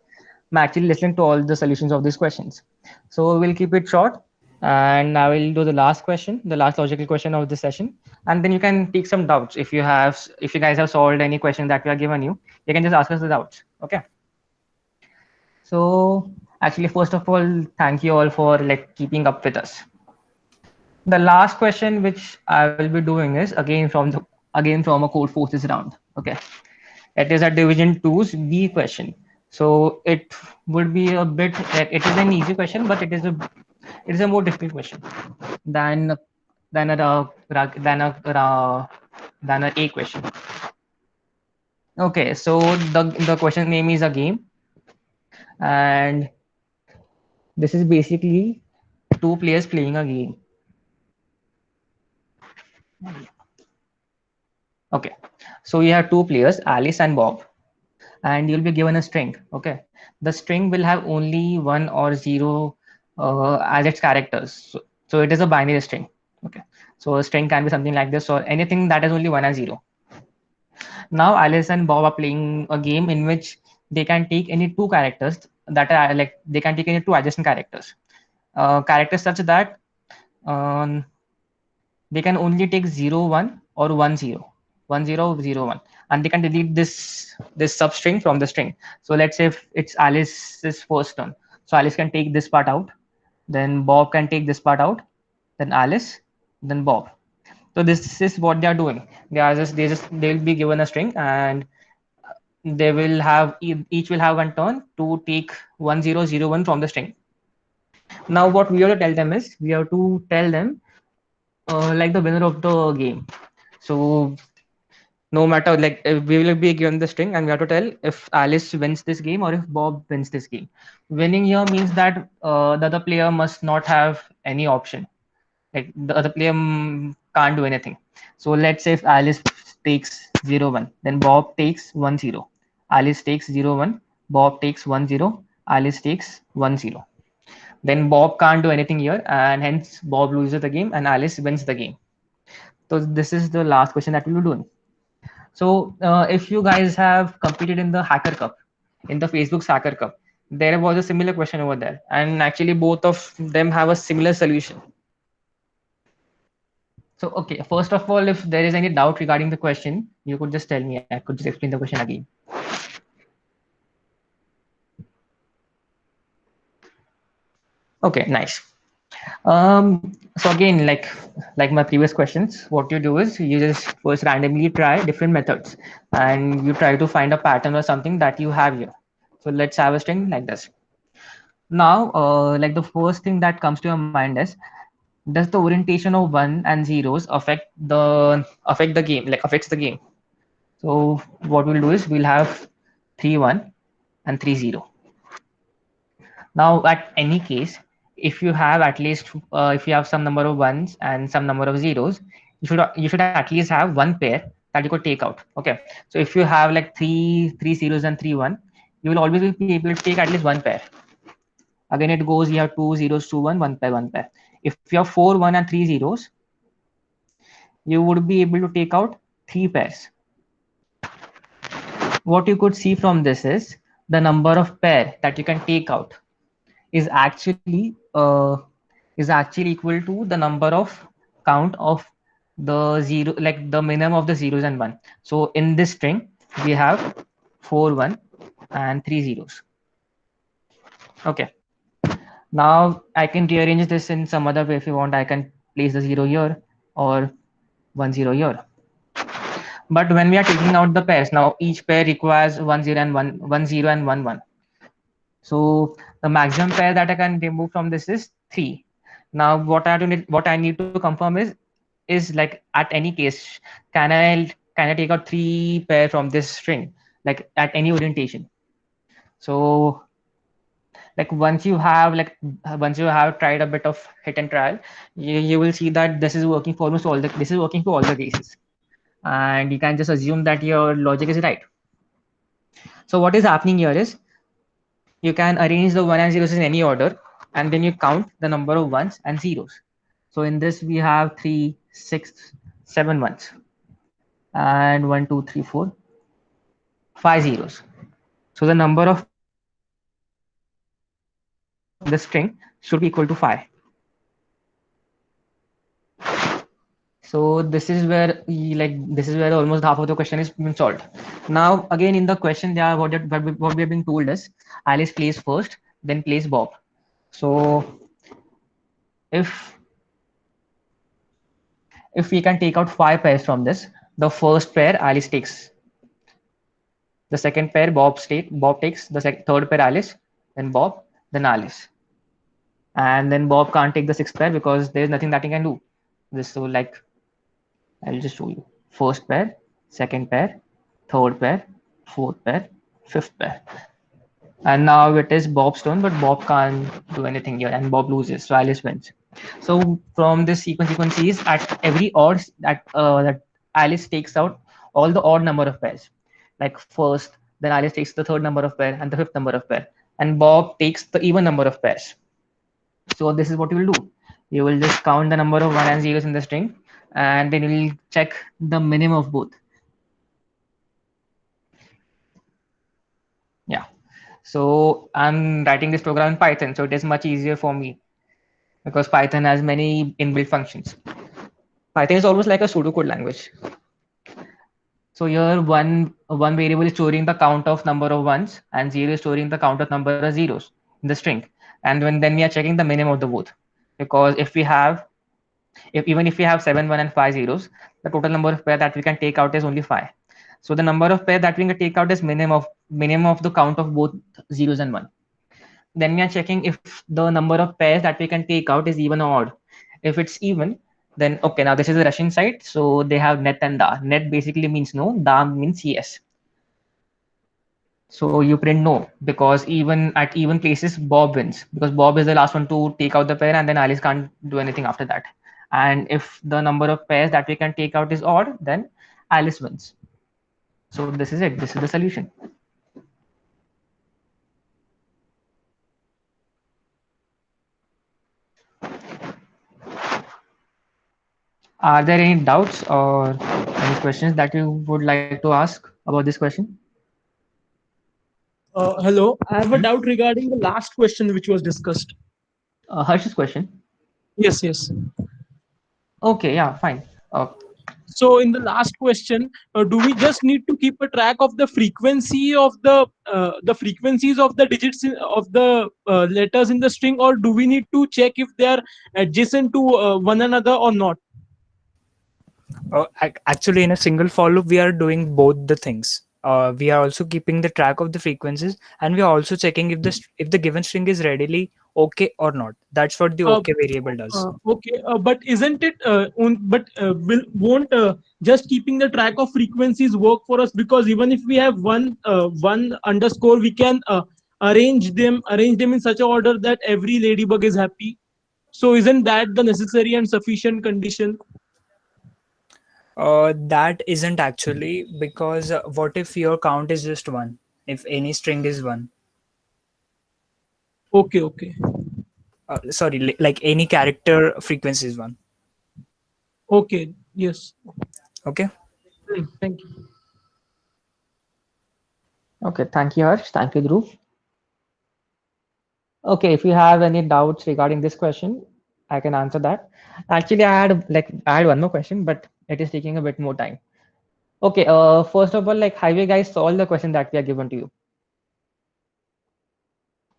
actually listening to all the solutions of these questions. So we'll keep it short and I will do the last question, the last logical question of this session. And then you can take some doubts. If you guys have solved any question that we have given you, you can just ask us the doubts. Okay. So actually, first of all, thank you all for like keeping up with us. The last question which I will be doing is again from a code forces round. Okay, it is a division 2's B question. So it would be a bit. It is an easy question, but it is a more difficult question than than a than a than a question. Okay, so the question name is a game, and this is basically two players playing a game. Okay, so we have two players, Alice and Bob, and you'll be given a string. Okay, the string will have only 1 or 0 as its characters. So it is a binary string. Okay, so a string can be something like this or anything that has only 1 and 0. Now Alice and Bob are playing a game in which they can take any two characters that are like they can take any two adjacent characters, characters such that um, they can only take 0 1 or 1 0 1 0 0 1, and they can delete this substring from the string. So let's say if it's Alice's first turn, so Alice can take this part out, then Bob can take this part out, then Alice, then Bob. So this is what they are doing. They'll be given a string and they will have each will have one turn to take 1 0 0 1 from the string. Now what we have to tell them is we have to tell them like the winner of the game. So no matter like we will be given the string and we have to tell if Alice wins this game or if Bob wins this game. Winning here means that the other player must not have any option. Like the other player can't do anything. So let's say if Alice takes 0 1, then Bob takes 1 0. Alice takes 0 1, Bob takes 1 0, Alice takes 1 0. Then Bob can't do anything here, and hence Bob loses the game and Alice wins the game. So this is the last question that we will do. So if you guys have competed in the Hacker Cup, in the Facebook's Hacker Cup, there was a similar question over there, and actually both of them have a similar solution. So okay, first of all, if there is any doubt regarding the question, you could just tell me. I could just explain the question again. Okay, nice. So again, like my previous questions, what you do is you just first randomly try different methods and you try to find a pattern or something that you have here. So let's have a string like this. Now like the first thing that comes to your mind is, does the orientation of 1 and 0s affect the game, like affects the game? So what we'll do is we'll have 3 1 and 3 0. Now at any case, if you have at least if you have some number of ones and some number of zeros, you should at least have one pair that you could take out. Okay, so if you have like three zeros and 3 1, you will always be able to take at least one pair. Again it goes, you have 2 zeros 2 1, one pair. If you have 4 1 and 3 zeros, you would be able to take out 3 pairs. what you could see from this is the number of pair that you can take out is actually equal to the number of count of the zero, like the minimum of the zeros and one. So in this string we have 4 1 and 3 zeros. Okay, now I can rearrange this in some other way. If you want, I can place the 0 here or 1 0 here. But when we are taking out the pairs, now each pair requires 1 0 and 1 0 and 1 1. So the maximum pair that I can remove from this is 3. Now what I need to confirm is like, at any case, can I take out 3 pair from this string, like at any orientation? So like once you have tried a bit of hit and trial, you will see that this is working for almost all the cases, and you can just assume that your logic is right. So what is happening here is, you can arrange the 1 and 0s in any order, and then you count the number of ones and zeros. So in this we have 3, 6, 7 ones, and 1, 2, 3, 4, 5 zeros. So the number of the string should be equal to 5. So this is where almost half of the question is being solved. Now again, in the question, what we have been told is Alice plays first, then plays Bob. So if we can take out 5 pairs from this, the first pair Alice takes, the second pair Bob takes, the third pair Alice, then Bob, then Alice, and then Bob can't take the 6th pair because there is nothing that he can do. So like, I'll just show you: first pair, second pair, third pair, fourth pair, fifth pair. And now it is Bob's turn, but Bob can't do anything here, and Bob loses, so Alice wins. So from this sequence is, at every odd that Alice takes out all the odd number of pairs. Like first, then Alice takes the third number of pair and the fifth number of pair, and Bob takes the even number of pairs. So this is what you will do: you will just count the number of 1 and 0s in the string, and then you will check the minimum of both. Yeah. So I'm writing this program in Python, so it is much easier for me because Python has many inbuilt functions. Python is almost like a pseudocode language. So here one variable is storing the count of number of ones, and 0 is storing the count of number of zeros in the string. And then we are checking the minimum of the both, because even if we have 7 1 and 5 zeros, the total number of pair that we can take out is only 5. So the number of pair that we can take out is minimum of the count of both zeros and 1. Then we are checking if the number of pairs that we can take out is even or odd. If it's even, then okay, now this is a Russian site, so they have net and da. Net basically means no, da means yes. So you print no, because even at even places Bob wins, because Bob is the last one to take out the pair, and then Alice can't do anything after that. And if the number of pairs that we can take out is odd, then Alice wins. So this is it. This is the solution. Are there any doubts or any questions that you would like to ask about this question? Hello, I have a doubt regarding the last question which was discussed. Harsh's question? Yes. Okay, yeah, fine. So in the last question, do we just need to keep a track of the frequency of the frequencies of the digits of the letters in the string, or do we need to check if they are adjacent to one another or not? Actually, in a single for loop, we are doing both the things. We are also keeping the track of the frequencies, and we are also checking if the given string is readily okay or not. That's what the okay variable does. Okay, but isn't it? Won't just keeping the track of frequencies work for us? Because even if we have one underscore, we can arrange them in such an order that every ladybug is happy. So isn't that the necessary and sufficient condition? That isn't actually, because what if your count is just 1? If any string is 1. Okay. Sorry, like any character frequency is 1. Okay. Yes. Okay. Thank you. Okay, thank you, Harsh. Thank you, Dhruv. Okay, if you have any doubts regarding this question, I can answer that. Actually, I had one more question, but it is taking a bit more time. Okay, first of all, like, have you guys solved the question that we are given to you?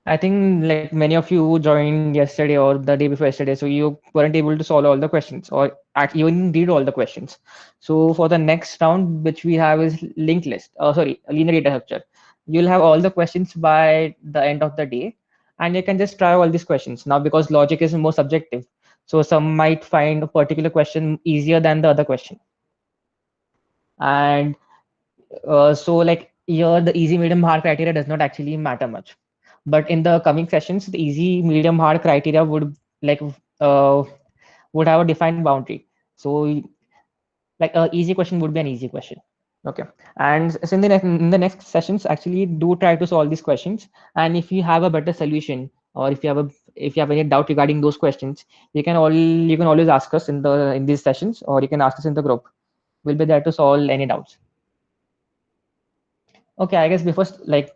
I think like many of you joined yesterday or the day before yesterday, so you weren't able to solve all the questions or even read all the questions. So for the next round, which we have is linked list, sorry, linear data structure. You'll have all the questions by the end of the day, and you can just try all these questions now because logic is more subjective. So some might find a particular question easier than the other question, and so like here the easy, medium, hard criteria does not actually matter much. But in the coming sessions, the easy, medium, hard criteria like uh, would have a defined boundary. So like a easy question would be an easy question. Okay. And so in the next sessions, actually do try to solve these questions. And if you have a better solution, or if you have any doubt regarding those questions, you can always ask us in these sessions, or you can ask us in the group. We'll be there to solve any doubts. Okay, I guess before like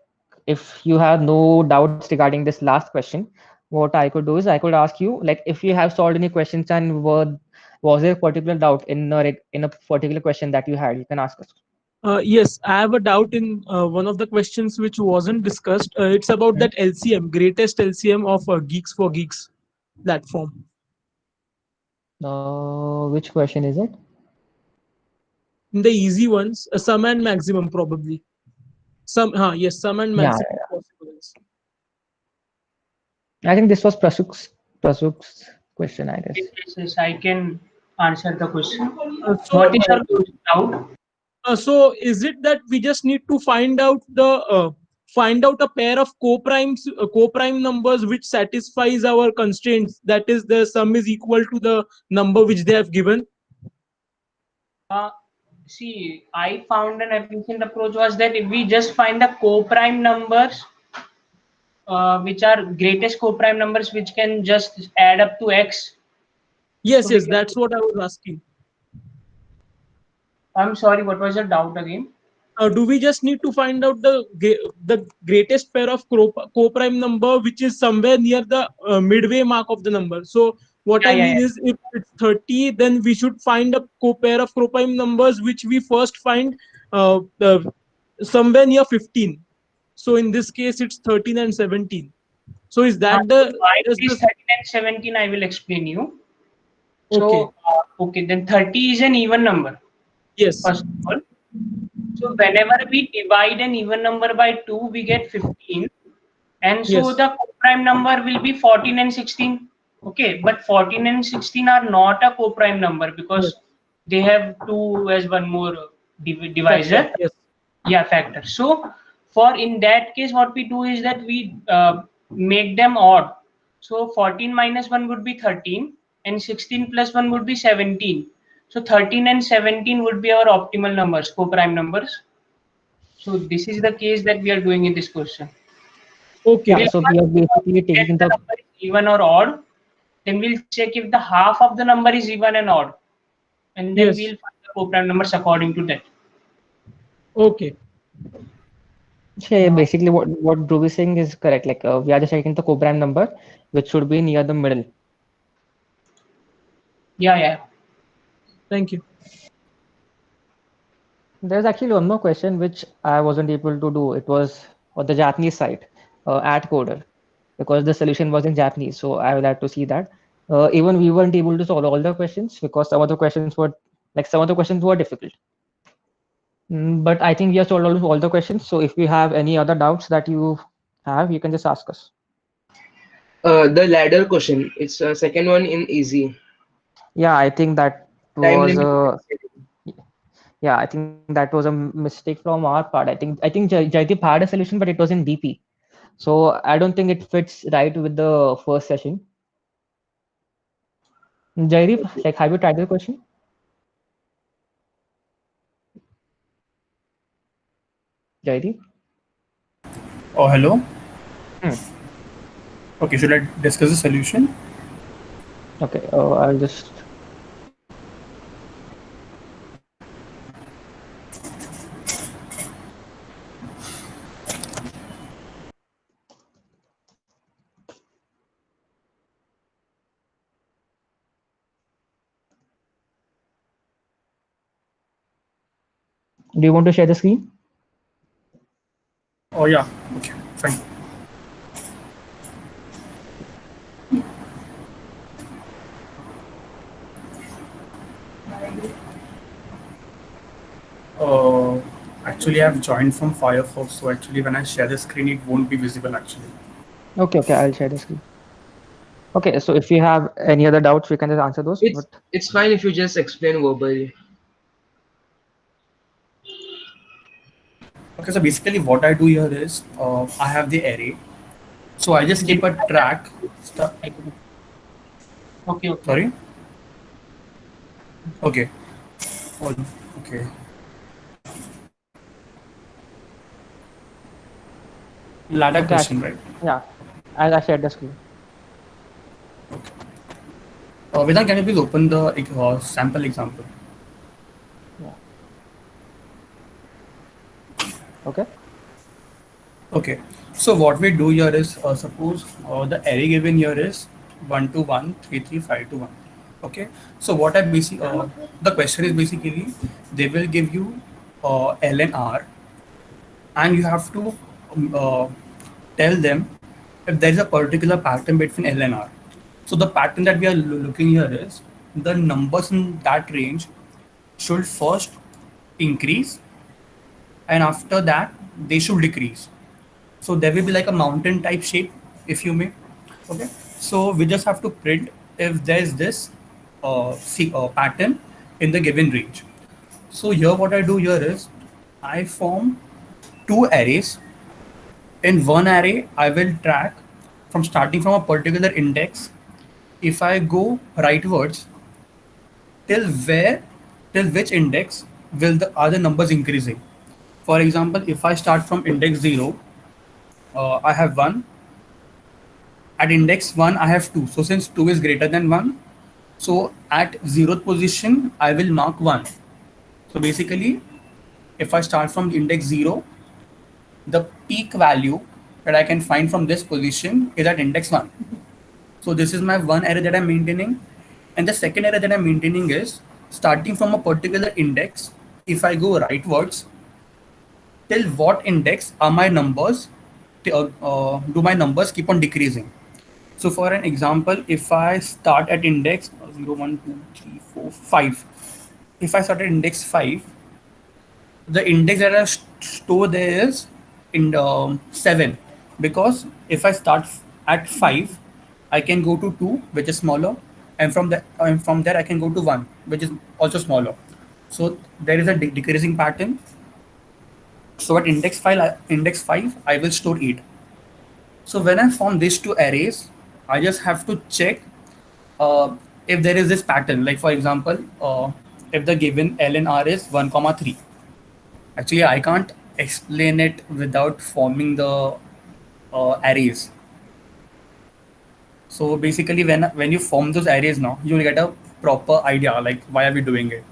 if you have no doubts regarding this last question, what I could do is I could ask you like if you have solved any questions and was there a particular doubt in a particular question that you had, you can ask us. Yes, I have a doubt in one of the questions which wasn't discussed. It's about that LCM, greatest LCM of Geeks for Geeks platform. Which question is it? In the easy ones, sum and maximum probably. Yes, sum and Yeah, maximum possibles. I think this was Prasuk's question, I guess. Yes, I can answer the question. So, What is your doubt? So is it that we just need to find out a pair of co-prime numbers which satisfies our constraints, that is the sum is equal to the number which they have given? See, I found an efficient approach was that if we just find the co-prime numbers, which are greatest co-prime numbers, which can just add up to x. Yes, yes, that's what I was asking. I'm sorry, what was your doubt again? Do we just need to find out the greatest pair of co-prime number which is somewhere near the midway mark of the number? So what I mean is, if it's 30, then we should find a pair of co-prime numbers which we first find somewhere near 15. So in this case, it's 13 and 17. So is that why it is 13 and 17? I will explain you. So okay, then 30 is an even number. Yes. First of all. So whenever we divide an even number by 2, we get 15. And so the co-prime number will be 14 and 16. Okay, but 14 and 16 are not a co-prime number because they have 2 as one more divisor. Yeah, factor. So for in that case, what we do is that we make them odd. So 14 minus 1 would be 13 and 16 plus 1 would be 17. So 13 and 17 would be our optimal numbers, co-prime numbers. So this is the case that we are doing in this question. Okay. So we are basically taking the number is even or odd. Then we'll check if the half of the number is even and odd. And then we'll find the co-prime numbers according to that. Okay. Okay, basically what Dhruv is saying is correct. Like we are just taking the co-prime number, which should be near the middle. Yeah. Thank you. There's actually one more question which I wasn't able to do. It was on the Japanese side at Coder because the solution was in Japanese. So I will have to see that. Even we weren't able to solve all the questions because some of the questions were difficult. But I think we have solved all the questions. So if you have any other doubts that you have, you can just ask us. The ladder question. It's a second one in easy. Yeah, I think that Time was limit. yeah, I think that was a mistake from our part. I think Jaideep had a solution, but it was in DP. So I don't think it fits right with the first session. Jaideep, like, have you tried the question? Jaideep? Oh, hello. Okay, should I discuss the solution? Okay, I'll just. Do you want to share the screen? Oh yeah. Okay. Fine. Actually, I've joined from Firefox, so actually, when I share the screen, it won't be visible actually. Okay, I'll share the screen. Okay, so if you have any other doubts, we can just answer those. It's fine if you just explain verbally. Okay, so basically, what I do here is I have the array, so I just keep a track. Okay. Sorry. Okay. Oh, okay. Ladder question, right? Yeah, I shared the screen. Vedant, can you please open the sample example? Yeah. Okay. Okay. So what we do here is suppose the array given here is 1 to 1, 3, 3, 5 to 1. Okay. So what I basically the question is basically they will give you L and R, and you have to tell them if there is a particular pattern between L and R. So the pattern that we are looking here is the numbers in that range should first increase, and after that they should decrease. So there will be like a mountain type shape, if you may. Okay. So we just have to print if there's this pattern in the given range. So here what I do here is I form two arrays. In one array, I will track from starting from a particular index. If I go rightwards, till which index will the other numbers increasing? For example, if I start from index 0, I have 1. At index 1, I have 2. So since 2 is greater than 1, so at 0th position, I will mark 1. So basically, if I start from index 0, the peak value that I can find from this position is at index 1. So this is my one array that I'm maintaining. And the second array that I'm maintaining is starting from a particular index. If I go rightwards, till what index are my numbers? Do my numbers keep on decreasing? So for an example, if I start at index 0, 1, 2, 3, 4, 5. If I start at index 5, the index that I store there is in 7, because if I start at 5, I can go to 2, which is smaller, and from there I can go to 1, which is also smaller. So there is a decreasing pattern. So at index 5, I will store 8. So when I form these two arrays, I just have to check if there is this pattern. Like for example, if the given L and R is 1, 3. Actually, I can't explain it without forming the arrays. So basically, when you form those arrays now, you'll get a proper idea like why are we doing it.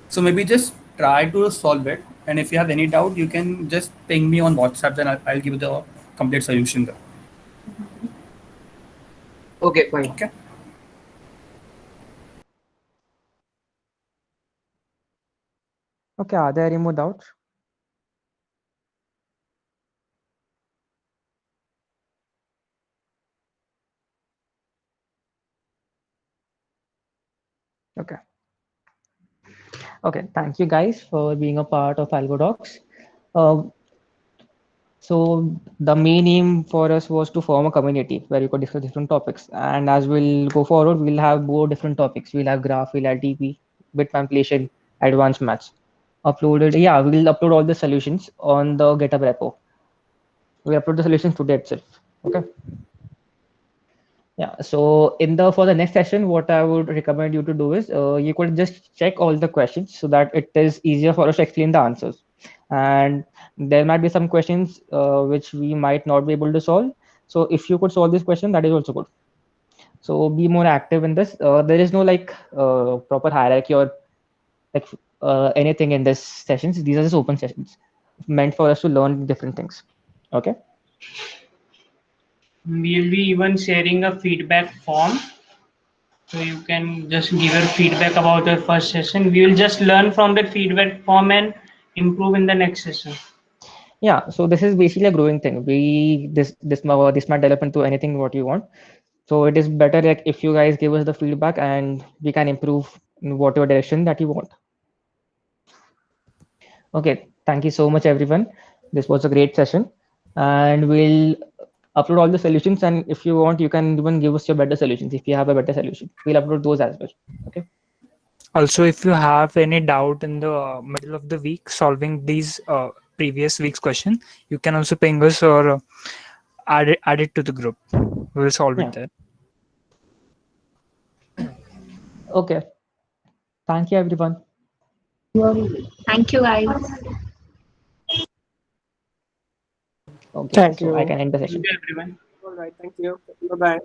So maybe just try to solve it. And if you have any doubt, you can just ping me on WhatsApp. Then I'll give you the complete solution there. Okay, fine. Okay. Okay, are there any more doubts? Okay. Okay, thank you guys for being a part of AlgoDocs. So the main aim for us was to form a community where we could discuss different topics. And as we'll go forward, we'll have more different topics. We'll have graph, we'll have DP, bit manipulation, advanced maths. We'll upload all the solutions on the GitHub repo. We upload the solutions today itself. Okay. Yeah. So for the next session, what I would recommend you to do is you could just check all the questions so that it is easier for us to explain the answers. And there might be some questions which we might not be able to solve. So if you could solve this question, that is also good. So be more active in this. There is no proper hierarchy or anything in this sessions. These are just open sessions meant for us to learn different things. Okay. We'll be even sharing a feedback form, so you can just give your feedback about your first session. We will just learn from the feedback form and improve in the next session? Yeah, so this is basically a growing thing. This might develop into anything what you want. So it is better like if you guys give us the feedback and we can improve in whatever direction that you want. Okay, thank you so much, everyone. This was a great session, and we'll upload all the solutions. And if you want, you can even give us your better solutions. If you have a better solution, we'll upload those as well. Okay. Also, if you have any doubt in the middle of the week solving these previous week's question, you can also ping us or add it to the group. We'll solve it there. Okay. Thank you, everyone. Thank you, guys. Okay. Thank so I you. can end the session. Thank you, everyone. All right. Thank you. Bye bye.